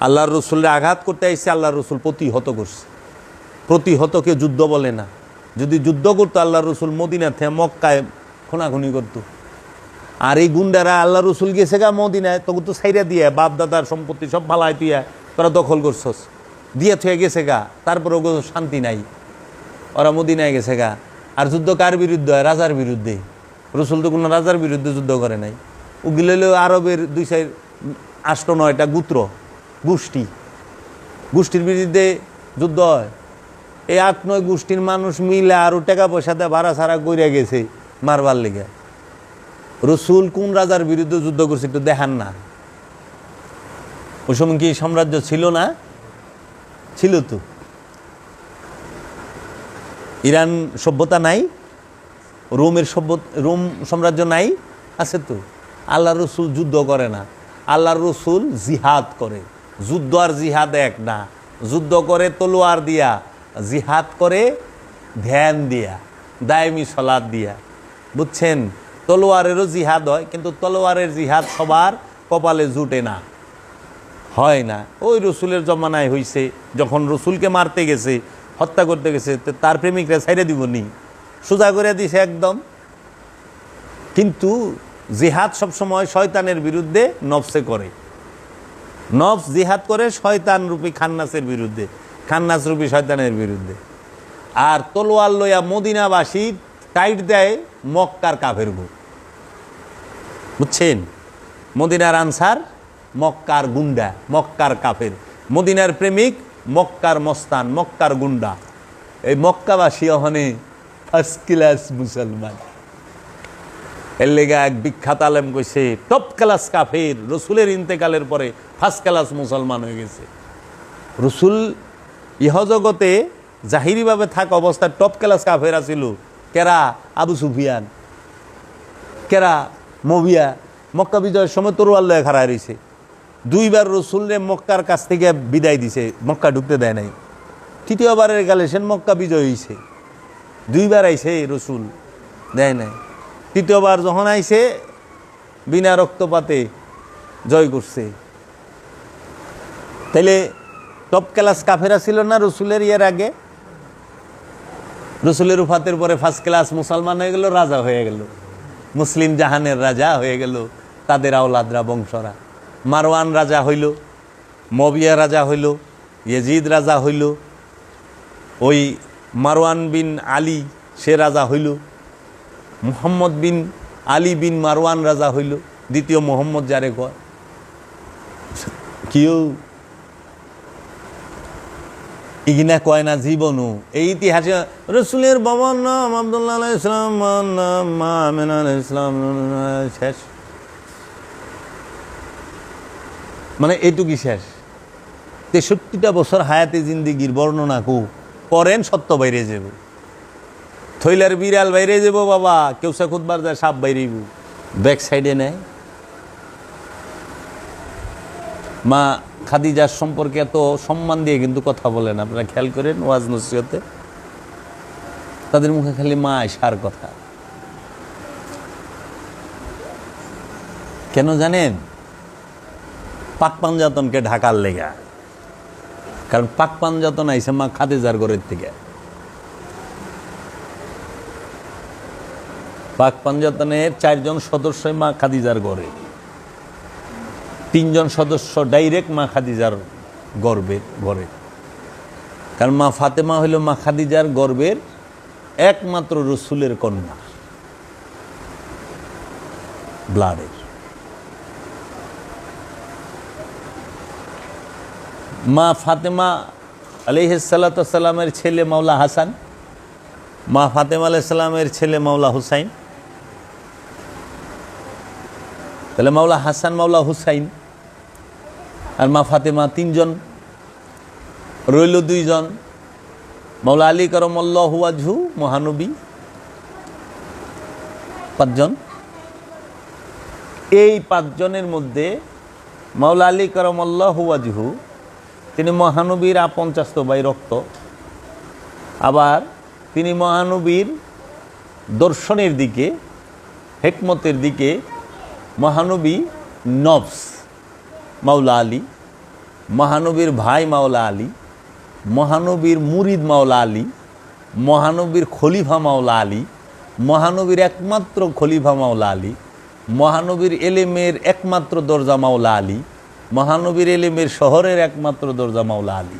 আল্লাহর রসুলের আঘাত করতে আইসে, আল্লাহর রসুল প্রতিহত করছে। প্রতিহতকে যুদ্ধ বলে না। যদি যুদ্ধ করতো আল্লাহর রসুল মদিনাতে মক্কায় খুনাখুনি করতো। আর এই গুন্ডারা আল্লাহ রসুল গেছে গা মদিনায়, তখন তো সাইরা দিয়ে বাপ দাদার সম্পত্তি সব ফালাই তুইয়া তোরা দখল করছস, দিয়ে থুয়ে গেছে গা। তারপরে ওগুলো শান্তি নাই, ওরা মদিনায় গেছে গা। আর যুদ্ধ কার বিরুদ্ধে হয়? রাজার বিরুদ্ধে। রসুল তো কোনো রাজার বিরুদ্ধে যুদ্ধ করে নাই। ওগুলো আরবের 2-9টা গোষ্ঠীর বিরুদ্ধে যুদ্ধ হয়। এই 8-9 গোষ্ঠীর মানুষ মিলে আরও টাকা পয়সাতে ভাড়া ছাড়া কইরা গেছে মারবার লেগে। রসুল কোন রাজার বিরুদ্ধে যুদ্ধ করছে একটু দেখান না। ওই সময় কি সাম্রাজ্য ছিল না? ছিল তো। ইরান সভ্যতা নাই, রোম সাম্রাজ্য নাই, আছে তো। আল্লাহ রসুল যুদ্ধ করে না, আল্লাহর রসুল জিহাদ করে। যুদ্ধ আর জিহাদ এক না। যুদ্ধ করে তলোয়ার দিয়া, জিহাদ করে ধ্যান দিয়া, দায়মি সালাত দিয়া। বুঝছেন? তলোয়ারেরও জিহাদ হয়, কিন্তু তলোয়ারের জিহাদ সবার কপালে জুটে না, হয় না। ওই রসুলের জমানায় হইছে, যখন রসুলকে মারতে গেছে, হত্যা করতে গেছে, তার প্রেমিকরা ছাইড়ে দিব নি? সোজা করে দিছে একদম। কিন্তু জিহাদ সবসময় শয়তানের বিরুদ্ধে নফসে করে। নফস জিহাদ করে শয়তান রূপী খান্নাসের বিরুদ্ধে, খান্নাস রূপী শয়তানের বিরুদ্ধে। আর তলোয়ার লইয়া মদিনাবাসী টাইট দেয় মক্কার কাফের গো। বুঝছেন? মদিনার আনসার মক্কার গুন্ডা, মক্কার কাফের। মদিনার প্রেমিক মক্কার মস্তান, মক্কার গুন্ডা। এই মক্কাবাসী ওখানে ফার্স্ট ক্লাস মুসলমান। এর লেগা এক বিখ্যাত আলেম কইছে, টপ ক্লাস কাফের রসুলের ইন্তেকালের পরে ফার্স্ট ক্লাস মুসলমান হয়ে গেছে। রসুল ইহজগতে জাহিরিভাবে থাকা অবস্থায় টপ ক্লাস কাফের আছিল। কেরা? আবু সুফিয়ান, কেরা? মবিয়া। মক্কা বিজয়ের সময় তরোয়াল লয়ে খাড়া রয়েছে। 2বার রসুলরে মক্কার কাছ থেকে বিদায় দিছে, মক্কা ঢুকতে দেয় নাই। 3য়বারের গেলে সেন মক্কা বিজয় হয়েছে। 2বার আইছে রসুল, দেয় নাই। 3য়বার যখন আইছে বিনা রক্তপাতে জয় করছে। তাইলে টপ ক্লাস কাফেরা ছিল না রসুলের ইয়ের আগে? রসুলের উফাতের পরে ফার্স্ট ক্লাস মুসলমান হয়ে গেল, রাজা হয়ে গেল, মুসলিম জাহানের রাজা হয়ে গেল তাদের আওলাদরা, বংশরা। মারওয়ান রাজা হইল, মবিয়া রাজা হইল, ইয়েজিদ রাজা হইল, ওই মারওয়ান বিন আলী সে রাজা হইল, মুহাম্মদ বিন আলী বিন মারওয়ান রাজা হইল, দ্বিতীয় মোহাম্মদ যারে কয়। কেউ ইগিনা কয় না জীবনও। এই ইতিহাসে রসুলের বাবার নাম আব্দুল্লাহ আলাইহিস সালাম, নাম মা আমেনা আলাইহিস সালাম, শেষ। মানে এইটুকুই শেষ। 63টা বছর হায়াতে জিন্দিগির বর্ণনা করেন, সত্য বাইরে যাব। থইলার বিড়াল বাইরে যাব বাবা, কেউ সে খুদবার যায় সাপ বাইরেইব। ব্যাক সাইডে নেয়। মা খাদিজার সম্পর্কে এত সম্মান দিয়ে কিন্তু কথা বলেন, আপনারা খেয়াল করেন ওয়াজ নসিহতে তাদের মুখে খালি মা আয়েশার কথা। কেন জানেন? পাক পাঞ্জাতনকে ঢাকার লেগা। কারণ পাক পাঞ্জাতন আইসে মা খাদিজার ঘরের থেকে। পাক পাঞ্জাতনের 4 জন সদস্য মা খাদিজার ঘরে, 3 জন সদস্য ডাইরেক্ট মা খাদিজার ঘরে। কারণ মা ফাতেমা হইল মা খাদিজার গর্বের একমাত্র রসুলের কন্যা, ব্লাডের। মা ফাতেমা আলাইহিস সালাতু ওয়াস সালামের ছেলে মাওলা হাসান, মা ফাতেমা আলাইহিস সালামের ছেলে মাওলা হুসাইন। তাহলে মাওলা হাসান, মাওলা হুসাইন আর মা ফাতেমা 3 জন, রইল 2 জন। মাওলা আলী কারামাল্লাহু ওয়াজহু মহানবী 5 জন। এই 5 জনের মধ্যে মাওলা আলী কারামাল্লাহু ওয়াজহু তিনি মহানবীর আপন চাচতো ভাই রক্ত। আবার তিনি মহানবীর দর্শনের দিকে, হিকমতের দিকে মহানবী নফস মাওলা আলী, মহানবীর ভাই মাওলা আলী, মহানবীর মুরিদ মাওলা আলী, মহানবীর খলিফা মাওলা আলী, মহানবীর একমাত্র খলিফা মাওলা আলী, মহানবীর এলেমের একমাত্র দরজা মাওলা আলী, মহানবীর এলেমের শহরের একমাত্র দরজা মাওলা আলী।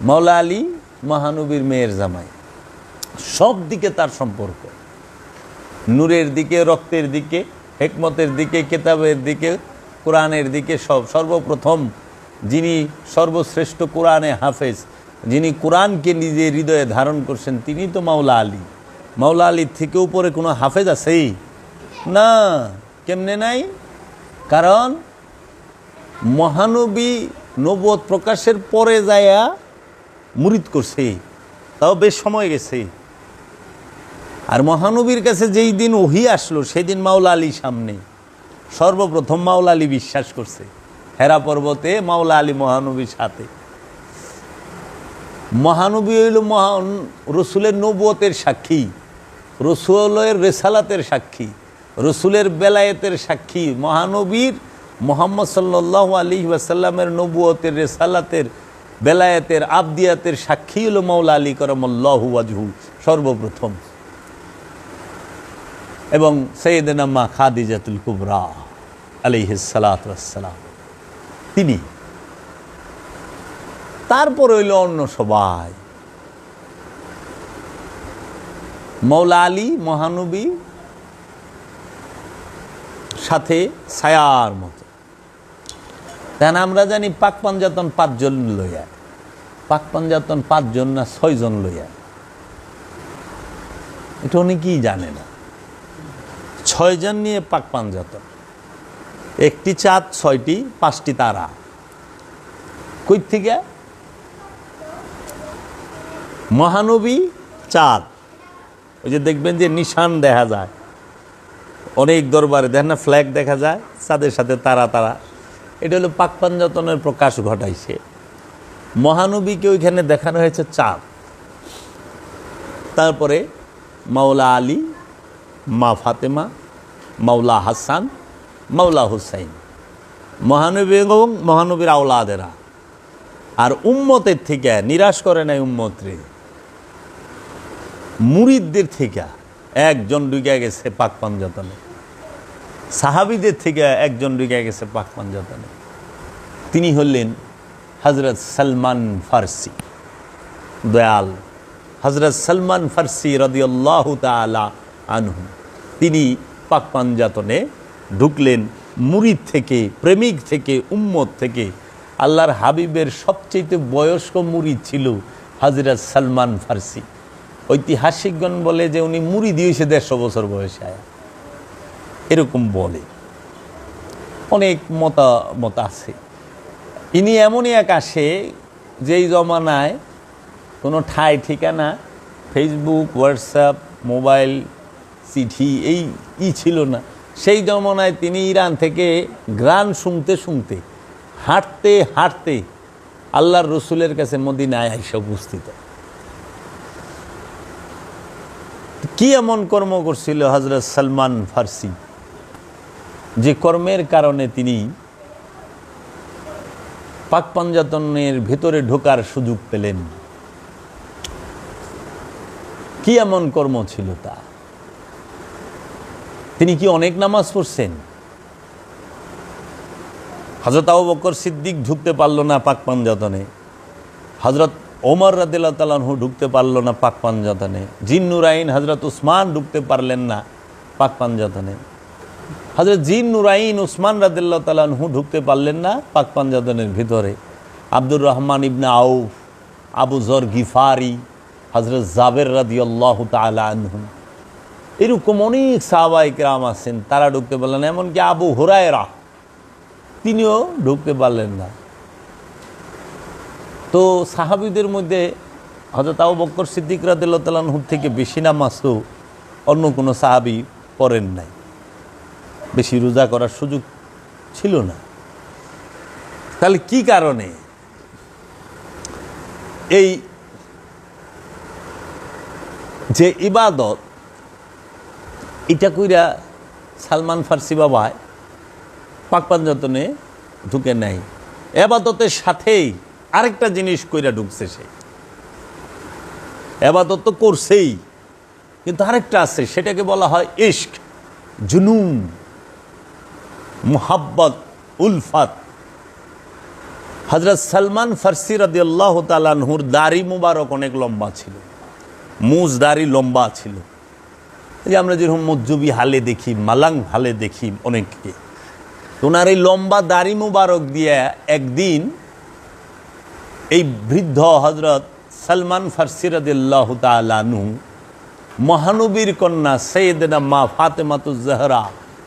মাওলা আলী মহানবীর মেয়ের জামাই। সব দিকে তার সম্পর্ক, নূরের দিকে, রক্তের দিকে, হিকমতের দিকে, কিতাবের দিকে, কোরআনের দিকে, সর্বপ্রথম যিনি সর্বশ্রেষ্ঠ কোরআনে হাফেজ, যিনি কোরআনকে নিজের হৃদয়ে ধারণ করছেন, তিনি তো মাওলা আলী। মাওলা আলীর থেকে উপরে কোনো হাফেজ আছেই না। কেমনে নাই? কারণ মহানবী নবুয়ত প্রকাশের পরে যায়া মুরিদ করছে, তাও বেশ সময় গেছে। আর মহানবীর কাছে যেই দিন ওহী আসলো সেই দিন মাওলা আলী সামনে সর্বপ্রথম মাওলা আলী বিশ্বাস করছে। হেরা পর্বতে মাওলা আলী মহানবীর সাথে। মহানবী হইল রসুলের নবুয়তের সাক্ষী, রসুলের রেসালাতের সাক্ষী, রসুলের বেলায়েতের সাক্ষী। মহানবীর মুহাম্মদ সাল্লাল্লাহু আলাইহি ওয়াসাল্লামের নবুয়তের, রেসালাতের, বেলায়েতের, আবদিয়াতের সাক্ষী হলো মাওলা আলী কারামাল্লাহু ওয়াজহু সর্বপ্রথম। এবং সাইয়েদানা মা খাদিজাতুল কুবরা আলাইহিস সালাতু ওয়াস সালাম তিনি। তারপর হইল অন্য সবাই। মাওলা আলী মহানবী সাথে ছায়ার মতো। তেন আমরা জানি পাক পাঞ্জাতন 5 জন লইয়া, পাক পাঞ্জাতন 5 জন না 6 জন লইয়া, এটা অনেকেই জানে না। 6 জন নিয়ে পাক পাঞ্জাতন, 1টি চাঁদ, 6টি 5টি তারা। কই থেকে? মহানবী চাঁদ, ওই যে দেখবেন যে নিশান দেখা যায় অনেক দরবারে, দেখেন না ফ্ল্যাগ দেখা যায় চাঁদের সাথে তারা তারা। এটা হলো পাক পাঞ্জাতনের প্রকাশ ঘটাইছে। মহানবীকে ওইখানে দেখানো হয়েছে চাঁদ। তারপরে মাওলা আলী, মা ফাতেমা, মাওলা হাসান, মাওলা হুসাইন, মহানবী এবং মহানবীর আওলাদেরা। আর উম্মতের থেকে নিরাশ করে নাই উম্মতরে, মুরিদদের থেকে 1 জন ঢুকে গেছে পাক পাঞ্জাতনে, সাহাবীদের থেকে 1 জন ঢুকে গেছে পাক পাঞ্জাতনে। তিনি হলেন হযরত সালমান ফারসি, দয়াল হযরত সালমান ফারসি রাদিয়াল্লাহু তাআলা আনহু। তিনি পাক পাঞ্জাতনে ঢুকলেন মুরিদ থেকে, প্রেমিক থেকে, উম্মত থেকে। আল্লাহর হাবিবের সবচেয়ে বয়স্ক মুরিদ ছিল হযরত সালমান ফারসি। ঐতিহাসিকগণ বলে যে উনি মুরিদি হয়েছে 150 বছর বয়সে আয়া, এরকম বলে। অনেক মতামত আছে। ইনি এমনই এক আসে যেই জমানায় কোনো ঠাই ঠিকানা, ফেসবুক, হোয়াটসঅ্যাপ, মোবাইল, চিঠি এই ছিল না। সেই জমানায় তিনি ইরান থেকে গান শুনতে শুনতে হাঁটতে হাঁটতে আল্লাহর রসুলের কাছে মদিনায় আইসা উপস্থিত। কি এমন কর্ম করছিল হযরত সালমান ফার্সি, যে কর্মের কারণে তিনি পাক পাঞ্জাতনের ভেতরে ঢোকার সুযোগ পেলেন? কি এমন কর্ম ছিল তা? তিনি কি অনেক নামাজ পড়ছেন? হযরত আবু বকর সিদ্দিক ঢুকতে পারল না পাক পাঞ্জাতনে, হযরত ওমর রাদিয়াল্লাহু তাআলা আনহু ঢুকতে পারল না পাক পাঞ্জাতনে, জিন্নুরাইন হযরত উসমান ঢুকতে পারলেন না পাক পাঞ্জাতনে, হযরত জিন্নুরাইন উসমান রাদিয়াল্লাহু তাআলা আনহু ঢুকতে পারলেন না পাক পাঞ্জাতনের ভিতরে। আব্দুর রহমান ইবনে আউফ, আবু যর গিফারি, হযরত জাবের রাদিয়াল্লাহু তাআলা আনহু, এরকম অনেক সাহাবায়ে কেরাম আছেন, তারা ঢুকতে পারলেন না। এমনকি আবু হুরায়রা তিনিও ঢুকতে পারলেন না। তো সাহাবীদের মধ্যে হযরত আবু বকর সিদ্দিক রাদিয়াল্লাহু তাআলা আনহু থেকে বেশি নামাজ তো অন্য কোনো সাহাবী পড়েন নাই, বেশি রোজা করার সুযোগ ছিল না। তাহলে কি কারণে এই যে ইবাদত, এটা কইরা সালমান ফার্সি বাবায় পাক পাঞ্জাতনে ঢুকে নাই? এবাদতের সাথেই আরেকটা জিনিস কইরা ঢুকছে সে। এবাদত তো করছেই, কিন্তু আরেকটা আছে, সেটাকে বলা হয় ইশক, জুনুন, মুহাব্বত, উলফাত। হযরত সালমান ফার্সি রাদিয়াল্লাহু তাআলা আনহুর দাড়ি মুবারক অনেক লম্বা ছিল, মুজ দাড়ি লম্বা ছিল। এই যে আমরা যেরকম মজ্জুবি হালে দেখি, মালাং হালে দেখি অনেককে, ওনার এই লম্বা দাড়ি মুবারক দিয়ে একদিন এই বৃদ্ধ হযরত সালমান ফার্সি রাদিয়াল্লাহু তাআলা আনহু মহানবীর কন্যা সাইয়েদনা মা ফাতেমাতুজ জাহরা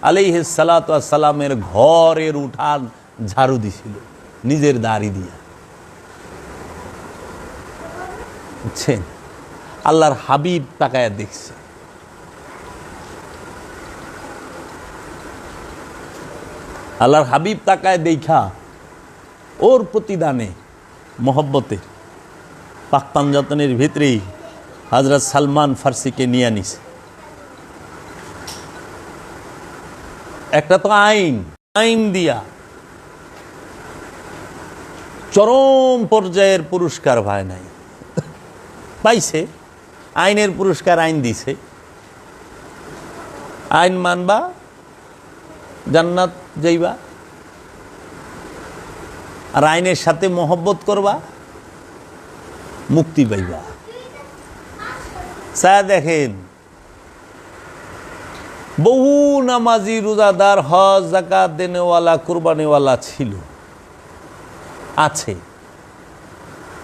আলাইহিস সালাতু ওয়াস সালামের ঘরের উঠান ঝাড়ু দিছিল নিজের দাড়ি দিয়ে। বুঝছেন? আল্লাহর হাবিব তাকায়া দেখছে। আল্লাহর হাবিব তাকায় দেখা ওর প্রতিদানে মহব্বতে পাক পাঞ্জাতনের ভিতরেই হযরত সালমান ফার্সিকে নিয়ে আনিছে। একটা তো আইন দিয়া চরম পর্যায়ের পুরস্কার ভাই নাই পাইছে, আইনের পুরস্কার আইন দিছে। আইন মানবা জান্নাত যাইবা, আর আইনের সাথে মহব্বত করবা মুক্তি পাইবা। চা দেখেন, বহু নামাজি, রোজাদার, হজ যাকাত দেনেওয়ালা, কুরবানিওয়ালা ছিল, আছে,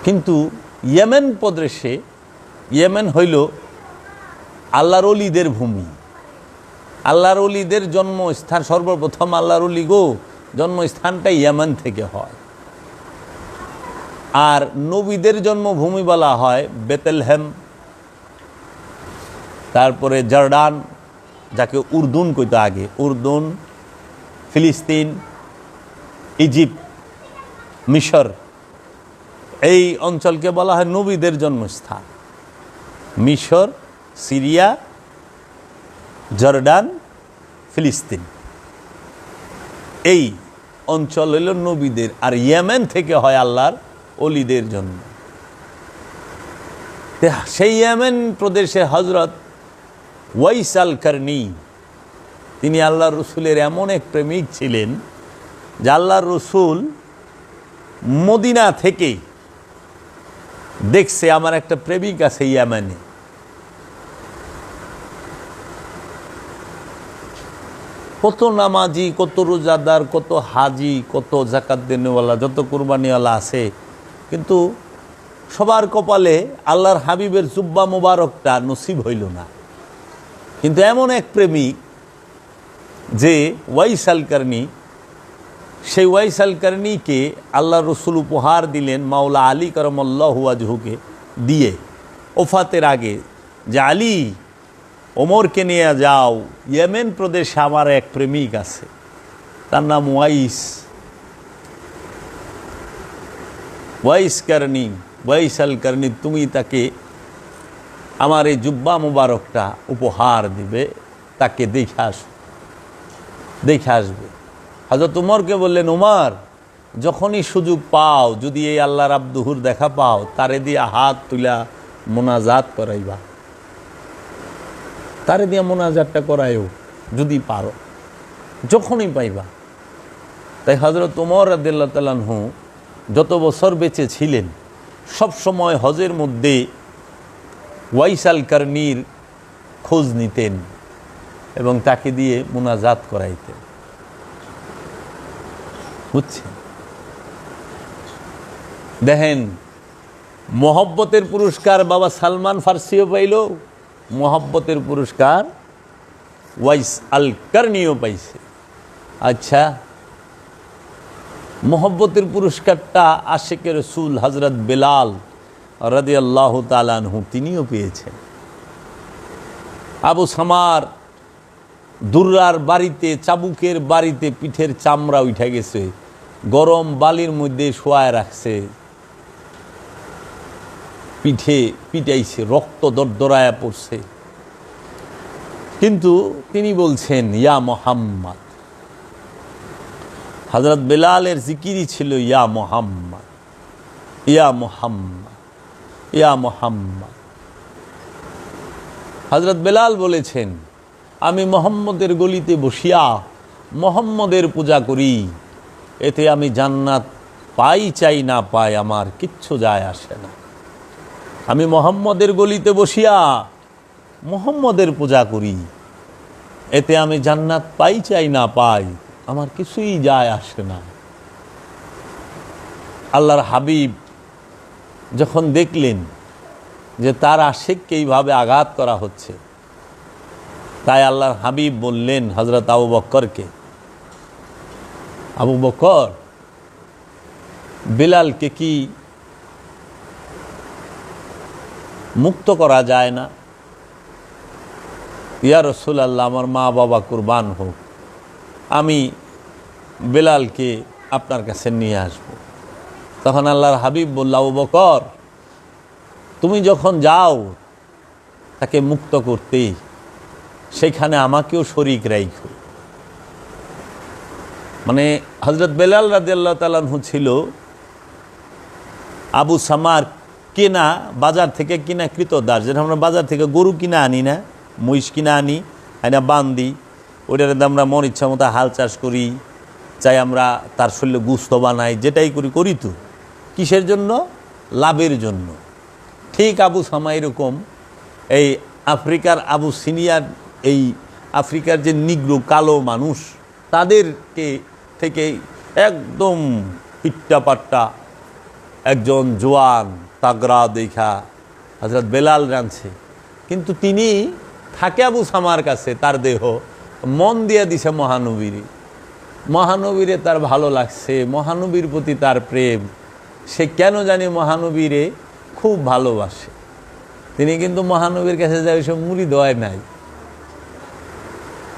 কিন্তু ইয়েমেন প্রদেশে, ইয়েমেন হইল আল্লাহর ওলিদের ভূমি, আল্লাহর ওলিদের জন্মস্থান। সর্বপ্রথম আল্লাহর ওলি গো জন্মস্থানটা ইয়েমেন থেকে হয়, আর নবীদের জন্মভূমি বলা হয় বেতেলহেম, তারপরে জর্ডান, যাকে উর্দুন কইতো আগে, উর্দুন, ফিলিস্তিন, ইজিপ্ট, মিশর, এই অঞ্চলকে বলা হয় নবীদের জন্মস্থান। মিশর, সিরিয়া, জর্ডান, ফিলিস্তিন, এই অঞ্চল হইল নবীদের, আর ইয়েমেন থেকে হয় আল্লাহর ওলিদের জন্য। সেই ইয়েমেন প্রদেশে হযরত ওয়াইস আল কারনি, তিনি আল্লাহর রসুলের এমন এক প্রেমিক ছিলেন যে আল্লাহর রসুল মদিনা থেকে দেখছে আমার একটা প্রেমিক আছে ইয়েমেনে। কত নামাজি, কত রোজাদার, কত হাজি, কত যাকাত দেনেওয়ালা, যত কুরবানিওয়ালা আছে, কিন্তু সবার কপালে আল্লাহর হাবিবের জুব্বা মোবারকটা নসিব হইল না। কিন্তু এমন এক প্রেমিক যে ওয়াইস আল কারনি, সেই ওয়াইস আল কারনিকে আল্লাহ রসুল উপহার দিলেন মাওলা আলী করমাল্লাহু ওয়াজহুকে দিয়ে ওফাতের আগে, যে আলী ওমরকে নিয়ে যাও, ইয়েমেন প্রদেশে আমার এক প্রেমিক আছে, তার নাম ওয়াইস। ওয়াইসাল কারণী, তুমি তাকে আমার এই জুব্বা মুবারকটা উপহার দিবে, তাকে দেখে আসবে। হযরত উমরকে বললেন, উমর যখনই সুযোগ পাও, যদি এই আল্লাহর আব্দুহুর দেখা পাও, তারে দিয়া হাত তুলা মোনাজাত করাইবা, তারে দিয়া মোনাজাতটা করাইও যদি পারো, যখনই পাইবা। তাই হযরত উমর রাদিয়াল্লাহু তাআলা আনহু যত বছর বেঁচে ছিলেন, সব সময় হজের মধ্যে ওয়াইসাল কারনীর খোঁজ নিতেন এবং তাকে দিয়ে মোনাজাত করাইতেন। বুঝছেন? দেখেন, মোহব্বতের পুরস্কার বাবা সালমান ফার্সিও পাইল, মোহব্বতের পুরস্কার ওয়াইস আল কারনীও পাইছে। আচ্ছা, মোহব্বতের পুরস্কারটা আশিকে রসুল হযরত বেলাল রাদিয়াল্লাহু তাআলা আনহু তিনিও পেয়েছেন। আবু সামার দুর্রার বাড়িতে, চাবুকের বাড়িতে পিঠের চামড়া উঠে গেছে, গরম বালির মধ্যে শোয়ায় রাখছে, পিঠে পিটাইছে, রক্ত দরদরায়া পড়ছে, কিন্তু তিনি বলছেন ইয়া মুহাম্মদ। হযরত বেলালের জিকিরই ছিল ইয়া মুহাম্মদ, ইয়া মুহাম্মদ, ইয়া মুহাম্মদ। হযরত বেলাল বলেছেন, আমি মুহাম্মদের গলিতে বসিয়া মুহাম্মদের পূজা করি, এতে আমি জান্নাত পাই চাই না পাই আমার কিচ্ছু যায় আসে না। আমি মুহাম্মদের গলিতে বসিয়া মুহাম্মদের পূজা করি, এতে আমি জান্নাত পাই চাই না পাই আমার কিছুই যায় আসে না। আল্লাহর হাবিব যখন দেখলেন যে তার আশিককে এইভাবে আঘাত করা হচ্ছে, তাই আল্লাহর হাবিব বললেন হযরত আবু বকরকে, আবু বকর, বেলালকে কি মুক্ত করা যায় না? ইয়া রাসূলুল্লাহ, আমার মা বাবা কুরবান হোক, আমি বেলালকে আপনার কাছে নিয়ে আসব। তখন আল্লাহর হাবিব বলল, আবু বকর, তুমি যখন যাও তাকে মুক্ত করতে, সেখানে আমাকেও শরীক রাখো। মানে হযরত বেলাল রাদিয়াল্লাহু তাআলা আনহু ছিল আবু সামার কেনা, বাজার থেকে কিনা কৃতদাস। যেটা আমরা বাজার থেকে গরু কিনা আনি না, মহিষ কিনা আনি, আইনা বান্ধি, ওইটার আমরা মন ইচ্ছা মতো হাল চাষ করি, চাই আমরা তার শরীরে গুস্ত বানাই, যেটাই করি তো কিসের জন্য? লাভের জন্য। ঠিক আবু সামা এরকম এই আফ্রিকার আবু সিনিয়ার, এই আফ্রিকার যে নিগ্রো কালো মানুষ, তাদেরকে থেকে একদম পিট্টা পাট্টা একজন জোয়ান তাগড়া দেখা হযরত বেলাল রাঁধছে, কিন্তু তিনি থাকে আবু সামার কাছে, তার দেহ মন দিয়ে দিছে মহানবীরে তার ভালো লাগছে, মহানবীর প্রতি তার প্রেম, সে কেন জানি মহানবীরে খুব ভালোবাসে। তিনি কিন্তু মহানবীর কাছে যায় সে মুরিদ হয় নাই,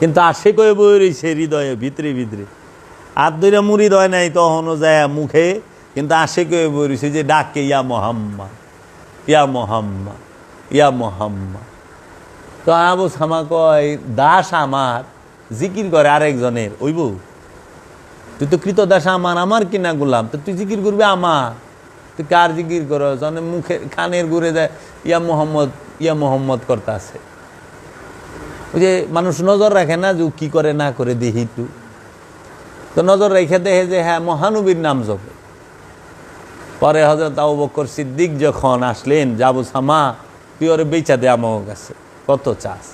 কিন্তু আশে কয়ে বই রয়েছে হৃদয়ে ভিতরে ভিতরে, আর দুইটা মুরিদ হয় নাই তখনও যায় মুখে, কিন্তু আশে কয়ে বই রয়েছে যে ডাকে ইয়া মুহাম্মদ, ইয়া মুহাম্মদ, ইয়া মুহাম্মদ। তো আবু সামা কয়, দাস আমার জিকির করে আরেকজনের, ওইব তুই তো কৃত দাস আমার কিনা গোলাম, তো তুই জিকির করবি আমার, তুই কার জিকির কর? মুখে কানের ঘুরে যায় ইয়া মোহাম্মদ করতে আছে। ওই যে মানুষ নজর রাখে না যে কি করে না করে, দেখি তো নজর রেখে দেখে যে হ্যাঁ মহানবীর নাম জপে। পরে হযরত আবু বকর সিদ্দিক যখন আসলেন, যে আবু সামা তুই ওরে বেচা দে আমার কাছে, কত চাস?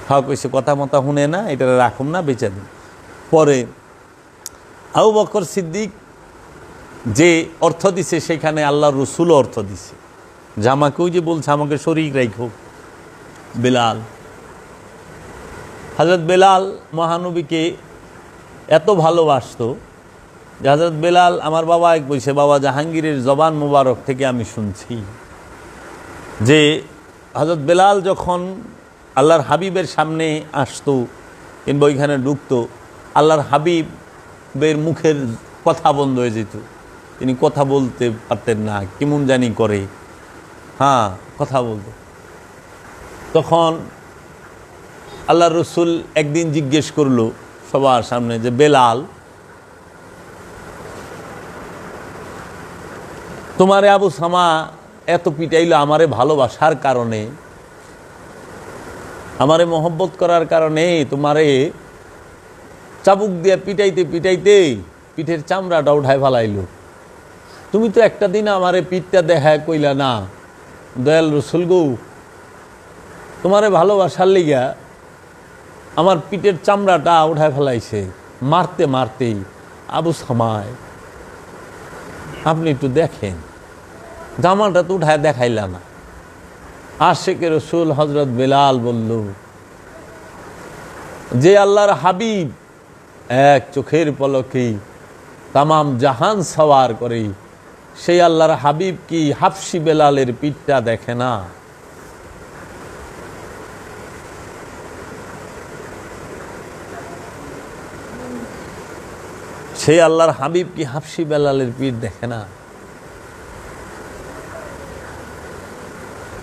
হ্যাঁ কইছে, কথা মতা শুনে না, এটা রাখুন না, বেচা দিন। পরে আবু বকর সিদ্দিক যে অর্থ দিছে, সেখানে আল্লাহর রসুলও অর্থ দিছে, যে আমাকে ওই যে বলছে আমাকে শরীক রাখো বেলাল। হযরত বেলাল মহানবীকে এত ভালোবাসত যে হযরত বেলাল, আমার বাবা এক বলছে, বাবা জাহাঙ্গীরের জবান মোবারক থেকে আমি শুনছি যে হযরত বেলাল যখন আল্লাহর হাবিবের সামনে আসতো কিংবা ওইখানে ঢুকতো, আল্লাহর হাবিবের মুখের কথা বন্ধ হয়ে যেত, তিনি কথা বলতে পারতেন না, কেমন জানি করে, হ্যাঁ কথা বলতে। তখন আল্লাহ রসুল একদিন জিজ্ঞেস করলো সবার সামনে যে, বেলাল, তোমারে আবু সামা এত পিটাইলো আমারে ভালোবাসার কারণে, আমারে মহব্বত করার কারণে তোমারে চাবুক দিয়ে পিটাইতে পিটাইতে পিঠের চামড়াটা উঠায় ফেলাইলো। তুমি তো একটা দিন আমারে পিঠটা দেখায় কইলা না, দয়াল রসুল গো, তোমারে ভালোবাসার লিগা আমার পিঠের চামড়াটা উঠায় ফেলাইছে মারতে মারতেই। আবু সামায়, আপনি একটু দেখেন, জামাটা তো উঠায় দেখাইলা না। আশেকে রসুল হজরত বেলাল বলল, যে আল্লাহর হাবিব এক চোখের পলকেই তামাম জাহান সওয়ার করে, সেই আল্লাহর হাবিব কি হাফসি বেলালের পিঠটা দেখে না? সেই আল্লাহর হাবিব কি হাফসি বেলালের পিঠ দেখে না?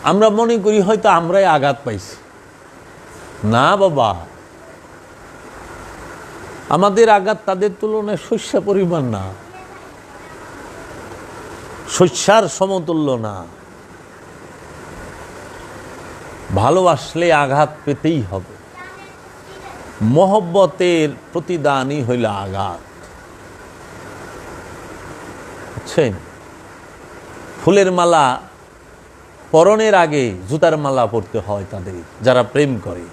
আমরা মনে করি হয়তো আমরাই আঘাত পাইছি। না বাবা, আমাদের আঘাত তাদের তুলনায় শস্য পরিমাণ না, শস্যার সমতুল্য না। ভালোবাসলে আঘাত পেতেই হবে। মহব্বতের প্রতিদানই হইল আঘাত। বুঝছেন? ফুলের মালা পরনের আগে জুতার মালা পরতে হয় তাদের, যারা প্রেম করে।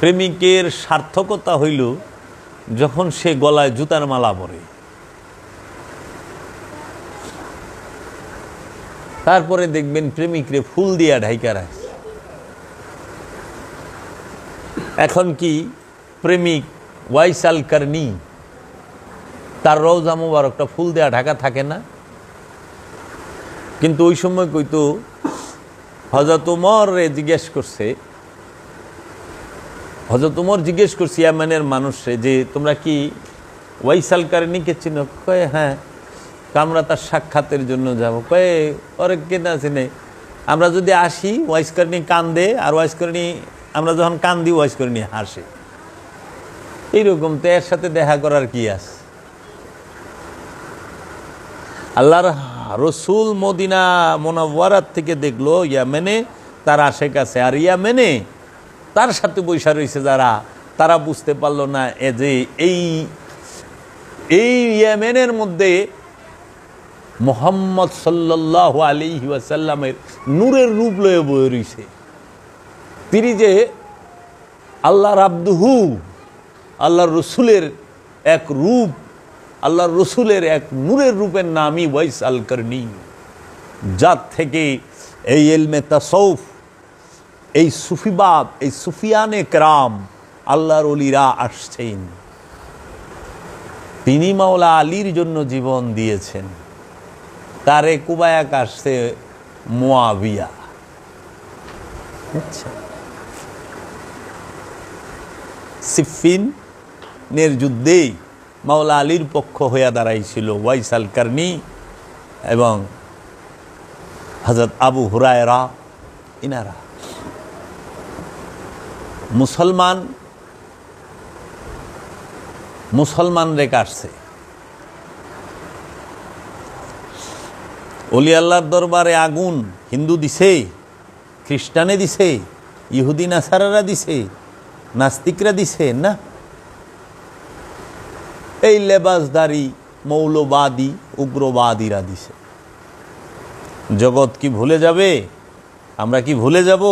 প্রেমিকের সার্থকতা হইল যখন সে গলায় জুতার মালা পরে। তারপরে দেখবেন প্রেমিকরে ফুল দিয়া ঢাইকা রাখে। এখন কি প্রেমিক ওয়াইসাল কারনি, তার রওজা মুবারকটা ফুল দেয়া ঢাকা থাকে না? কিন্তু ওই সময় কইতো, হযরত উমরে জিজ্ঞেস করছে, হযরত উমর জিজ্ঞেস করছে ইয়ামানের মানুষে যে, তোমরা কি ওয়াইসাল কারনিকে চিনো? কয়ে হ্যাঁ। আমরা তার সাক্ষাতের জন্য যাব। কয়ে ওরে কেনা চিনে? আমরা যদি আসি ওয়াইস কারনি কান্দে, আর ওয়াইস কারনি আমরা যখন কান্দি ওয়াইস কারনি হাসে। এইরকম তো এর সাথে দেখা করার কি আছে? আল্লাহর রসুল মদিনা মুনাওয়ারাত থেকে দেখলো ইয়ামেনে তার আশেপাশে, আর ইয়ামেনে তার সাথে বৈশা রয়েছে যারা, তারা বুঝতে পারলো না যে এই ইয়ামেনের মধ্যে মুহাম্মদ সাল্লাল্লাহু আলাইহি ওয়াসাল্লামের নূরের রূপ লয়ে বয়ে রয়েছে। তিনি যে আল্লাহর আব্দুহু, আল্লাহর রসুলের এক রূপ, আল্লাহর রসুলের এক নূরের রূপের নামই ওয়াইস আল কারনি, যার থেকে এই ইলমে তাসাউফ, এই সুফিবাদ, এই সুফিয়ানে কেরাম, আল্লাহর ওলিরা আসছেন। তিনি মাওলা আলীর জন্য জীবন দিয়েছেন। তারে কুবায়াক আসছে মুয়াবিয়া। আচ্ছা, সিফিনের যুদ্ধেই মাওলা আলীর পক্ষ হইয়া দাঁড়াইছিল ওয়াইস আল কারনি এবং হযরত আবু হুরায়রা, ইনারা মুসলমান রেখে আসছে। ওলি আল্লাহর দরবারে আগুন হিন্দু দিছে, খ্রিস্টানে দিছে, ইহুদি নাসারারা দিছে, নাস্তিকরা দিছে না, এই লেবাসদারি মৌলবাদী উগ্রবাদীরা দিছে। জগৎ কি ভুলে যাবে? আমরা কি ভুলে যাব?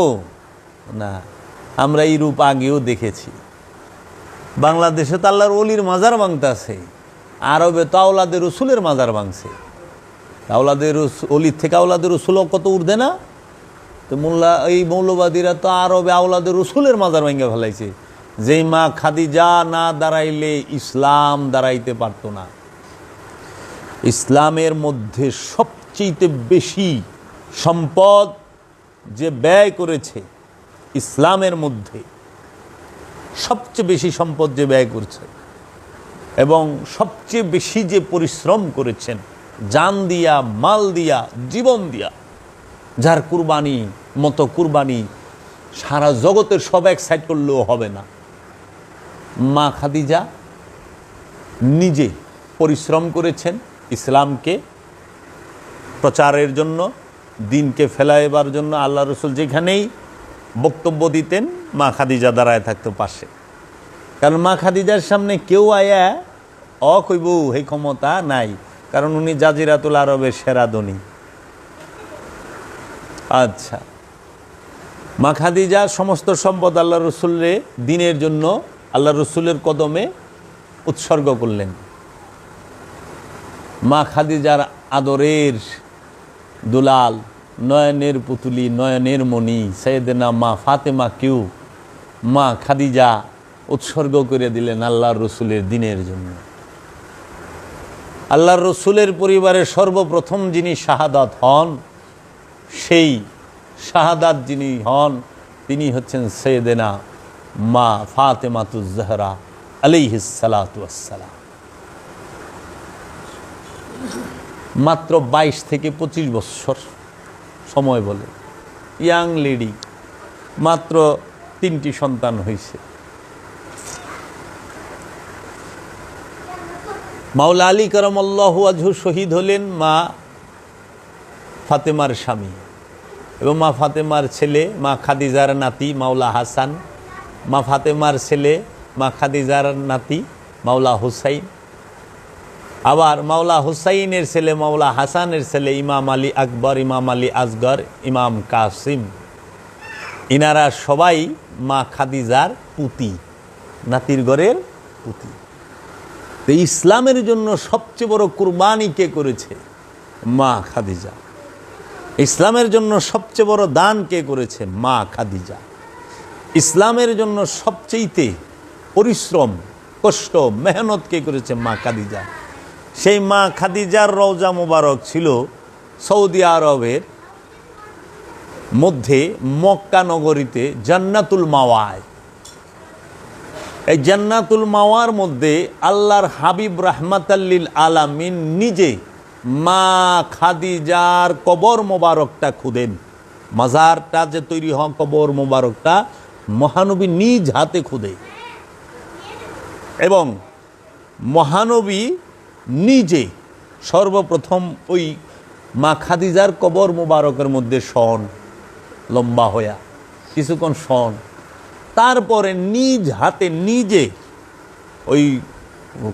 না, আমরা এই রূপ আগেও দেখেছি। বাংলাদেশে তো আল্লাহর ওলির মাজার ভাঙতে আছে, আরবে তো আওলাদের রসুলের মাজার ভাঙছে। আওলাদের অলির থেকে আওলাদের রসুলও কত উর্ধে না? তো এই মৌলবাদীরা তো আরবে আওলাদের রসুলের মাজার ভাঙে ফেলাইছে। যেই মা খাদিজা না দাঁড়াইলে ইসলাম দাঁড়াইতে পারত না। ইসলামের মধ্যে সবচেয়ে বেশি সম্পদ যে ব্যয় করেছে, ইসলামের মধ্যে সবচেয়ে বেশি সম্পদ যে ব্যয় করছে এবং সবচেয়ে বেশি যে পরিশ্রম করেছেন, জান দিয়া, মাল দিয়া, জীবন দিয়া, যার কুরবানি মতো কুরবানি সারা জগতের সব এক সাইড করলেও হবে না, মা খাদিজা নিজে পরিশ্রম করেছেন ইসলামকে প্রচারের জন্য, দিনকে ফেলাইবার জন্য। আল্লাহ রসুল যেখানেই বক্তব্য দিতেন মা খাদিজা দাঁড়ায় থাকতো পাশে, কারণ মা খাদিজার সামনে কেউ আয়া কইব এই ক্ষমতা নাই, কারণ উনি জাজিরাতুল আরবের সেরা ধনী। আচ্ছা, মা খাদিজা সমস্ত সম্পদ আল্লাহ রসুলরে দিনের জন্য আল্লাহ রসুলের কদমে উৎসর্গ করলেন। মা খাদিজার আদরের দুলাল, নয়নের পুতুলি, নয়নের মণি সাইয়েদেনা মা ফাতেমা কেউ মা খাদিজা উৎসর্গ করে দিলেন আল্লাহর রসুলের দিনের জন্য। আল্লাহর রসুলের পরিবারের সর্বপ্রথম যিনি শাহাদাত হন, সেই শাহাদাত যিনি হন তিনি হচ্ছেন সাইয়েদেনা মা ফাতেমাতুজ জাহরা আলাইহিস সালাতু ওয়াস সালাম। মাত্র 22 থেকে 25 বছর সময় বলে, ইয়াং লেডি, মাত্র 3টি সন্তান হয়েছে। মাওলা আলী কারামাল্লাহু ওয়াজহু শহীদ হলেন মা ফাতেমার স্বামী, এবং মা ফাতেমার ছেলে মা খাদিজার নাতি মাওলা হাসান, মা ফাতেমার ছেলে মা খাদিজার নাতি মাওলা হুসাইন, আবার মাওলা হুসাইনের ছেলে মাওলা হাসানের ছেলে ইমাম আলী আকবর, ইমাম আলী আসগর, ইমাম কাসিম। ইনারা সবাই মা খাদিজার পুতি, নাতির ঘরের পুতি। তো ইসলামের জন্য সবচেয়ে বড় কুরবানি কে করেছে? মা খাদিজা। ইসলামের জন্য সবচেয়ে বড় দান কে করেছে? মা খাদিজা। ইসলামের জন্য সবচেয়ে পরিশ্রম, কষ্ট, মেহনত কে করেছে? মা খাদিজা। সেই মা খাদিজার রওজা মুবারক ছিল সৌদি আরবের মধ্যে মক্কা নগরীতে জান্নাতুল মাওয়ায়। এই জান্নাতুল মাওয়ার মধ্যে আল্লাহর হাবিব রাহমাতাল্লিল আলামিন নিজে মা খাদিজার কবর মোবারকটা খুদেন। মাজারটা যে তৈরি হয়, কবর মোবারকটা মহানবী নিজ হাতে খুদে, এবং মহানবী নিজে সর্বপ্রথম ওই মা খাদিজার কবর মোবারকের মধ্যে শন, লম্বা হইয়া কিছুক্ষণ শন, তারপরে নিজ হাতে নিজে ওই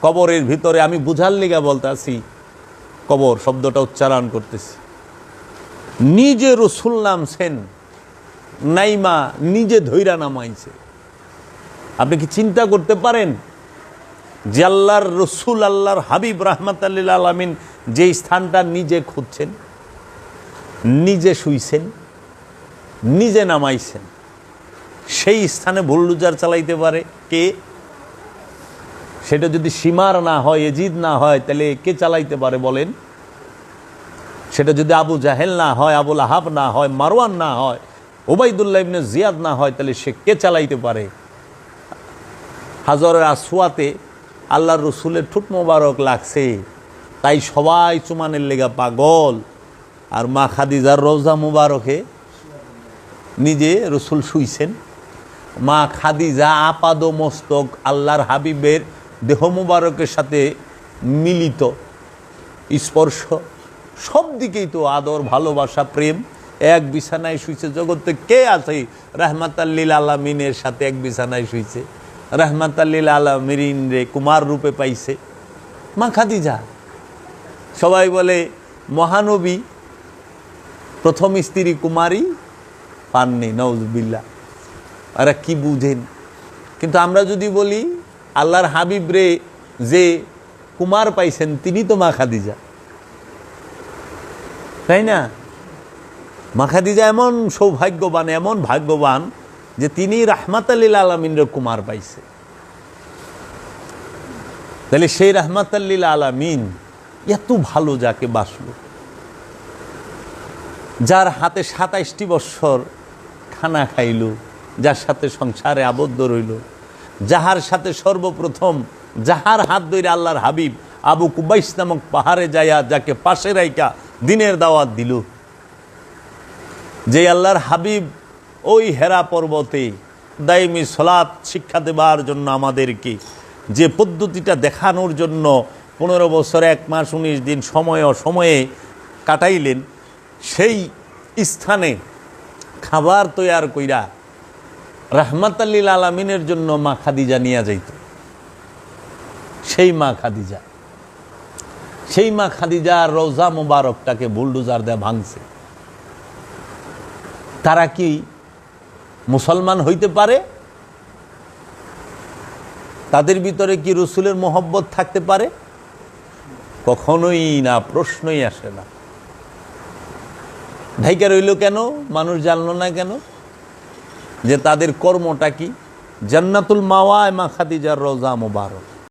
কবরের ভিতরে, আমি বুঝার লিগা বলতেছি, কবর শব্দটা উচ্চারণ করতেছি, নিজে রসুল নামছেন, নাইমা নিজে ধৈরা নামাইছে। আপনি কি চিন্তা করতে পারেন যে আল্লাহর রসুল, আল্লাহর হাবিব রাহমাতাল্লিল আলামিন যে স্থানটা নিজে খুঁজছেন, নিজে শুইছেন, নিজে নামাইছেন, সেই স্থানে বুলডোজার চালাইতে পারে কে? সেটা যদি সীমার না হয়, এজিদ না হয়, তাহলে কে চালাইতে পারে বলেন? সেটা যদি আবু জাহেল না হয়, আবুল আহাব না হয়, মারওয়ান না হয়, ওবাইদুল্লাহ ইবনে জিয়াদ না হয়, তাহলে সে কে চালাইতে পারে? হাজরে আসওয়াতে আল্লাহর রসুলের ঠোঁট মোবারক লাগছে, তাই সবাই চুমানের লেগা পাগল। আর মা খাদিজার রওজা মুবারকে নিজে রসুল শুইছেন। মা খাদিজা আপাদ মস্তক আল্লাহর হাবিবের দেহ মুবারকের সাথে মিলিত, স্পর্শ, সব দিকেই তো আদর, ভালোবাসা, প্রেম। এক বিছানায় শুইছে। জগতে কে আছে রাহমাতাল্লিল আলামিনের সাথে এক বিছানায় শুইছে? রাহমাতাল্লিল আলামিন রে কুমার রূপে পাইছে মা খাদিজা। সবাই বলে মহানবী প্রথম স্ত্রী কুমারী পাননি, নাউজুবিল্লাহ। আরে কি বুঝেন? কিন্তু আমরা যদি বলি আল্লাহর হাবিব রে যে কুমার পাইছেন তিনি তো মা খাদিজা, তাই না? মা খাদিজা এমন সৌভাগ্যবান, এমন ভাগ্যবান যে তিনি রাহমাতাল্লিল আলামিনের কুমার পাইছে। তাহলে সেই রাহমাতাল্লিল আলামিন এত ভালো যাকে বাসলো, যার হাতে 27টি বৎসর খানা খাইল, যার সাথে সংসারে আবদ্ধ রইল, যাহার সাথে সর্বপ্রথম যাহার হাত ধরে আল্লাহর হাবিব আবু কুবাইস নামক পাহাড়ে যাইয়া যাকে পাশে রাইকা দিনের দাওয়াত দিল, যে আল্লাহর হাবিব ওই হেরা পর্বতে দাইমি সলাৎ শিক্ষা দেবার জন্য আমাদেরকে যে পদ্ধতিটা দেখানোর জন্য 15 বছর 1 মাস 19 দিন সময়ে কাটাইলেন, সেই স্থানে খাবার তৈয়ার কইরা রাহমাতাল্লিল আলামিনের জন্য মা খাদিজা নিয়ে যাইত। সেই মা খাদিজার রওজা মোবারকটাকে বুলডোজার দেয়া ভাঙছে। তারা কি মুসলমান হইতে পারে? তাদের ভিতরে কি রসুলের মোহব্বত থাকতে পারে? কখনোই না, প্রশ্নই আসে না। ঢাইকা রইল কেন? মানুষ জানলো না কেন যে তাদের কর্মটা কি? জান্নাতুল মাওয়ায় মা খাদিজার রওজা মোবারক।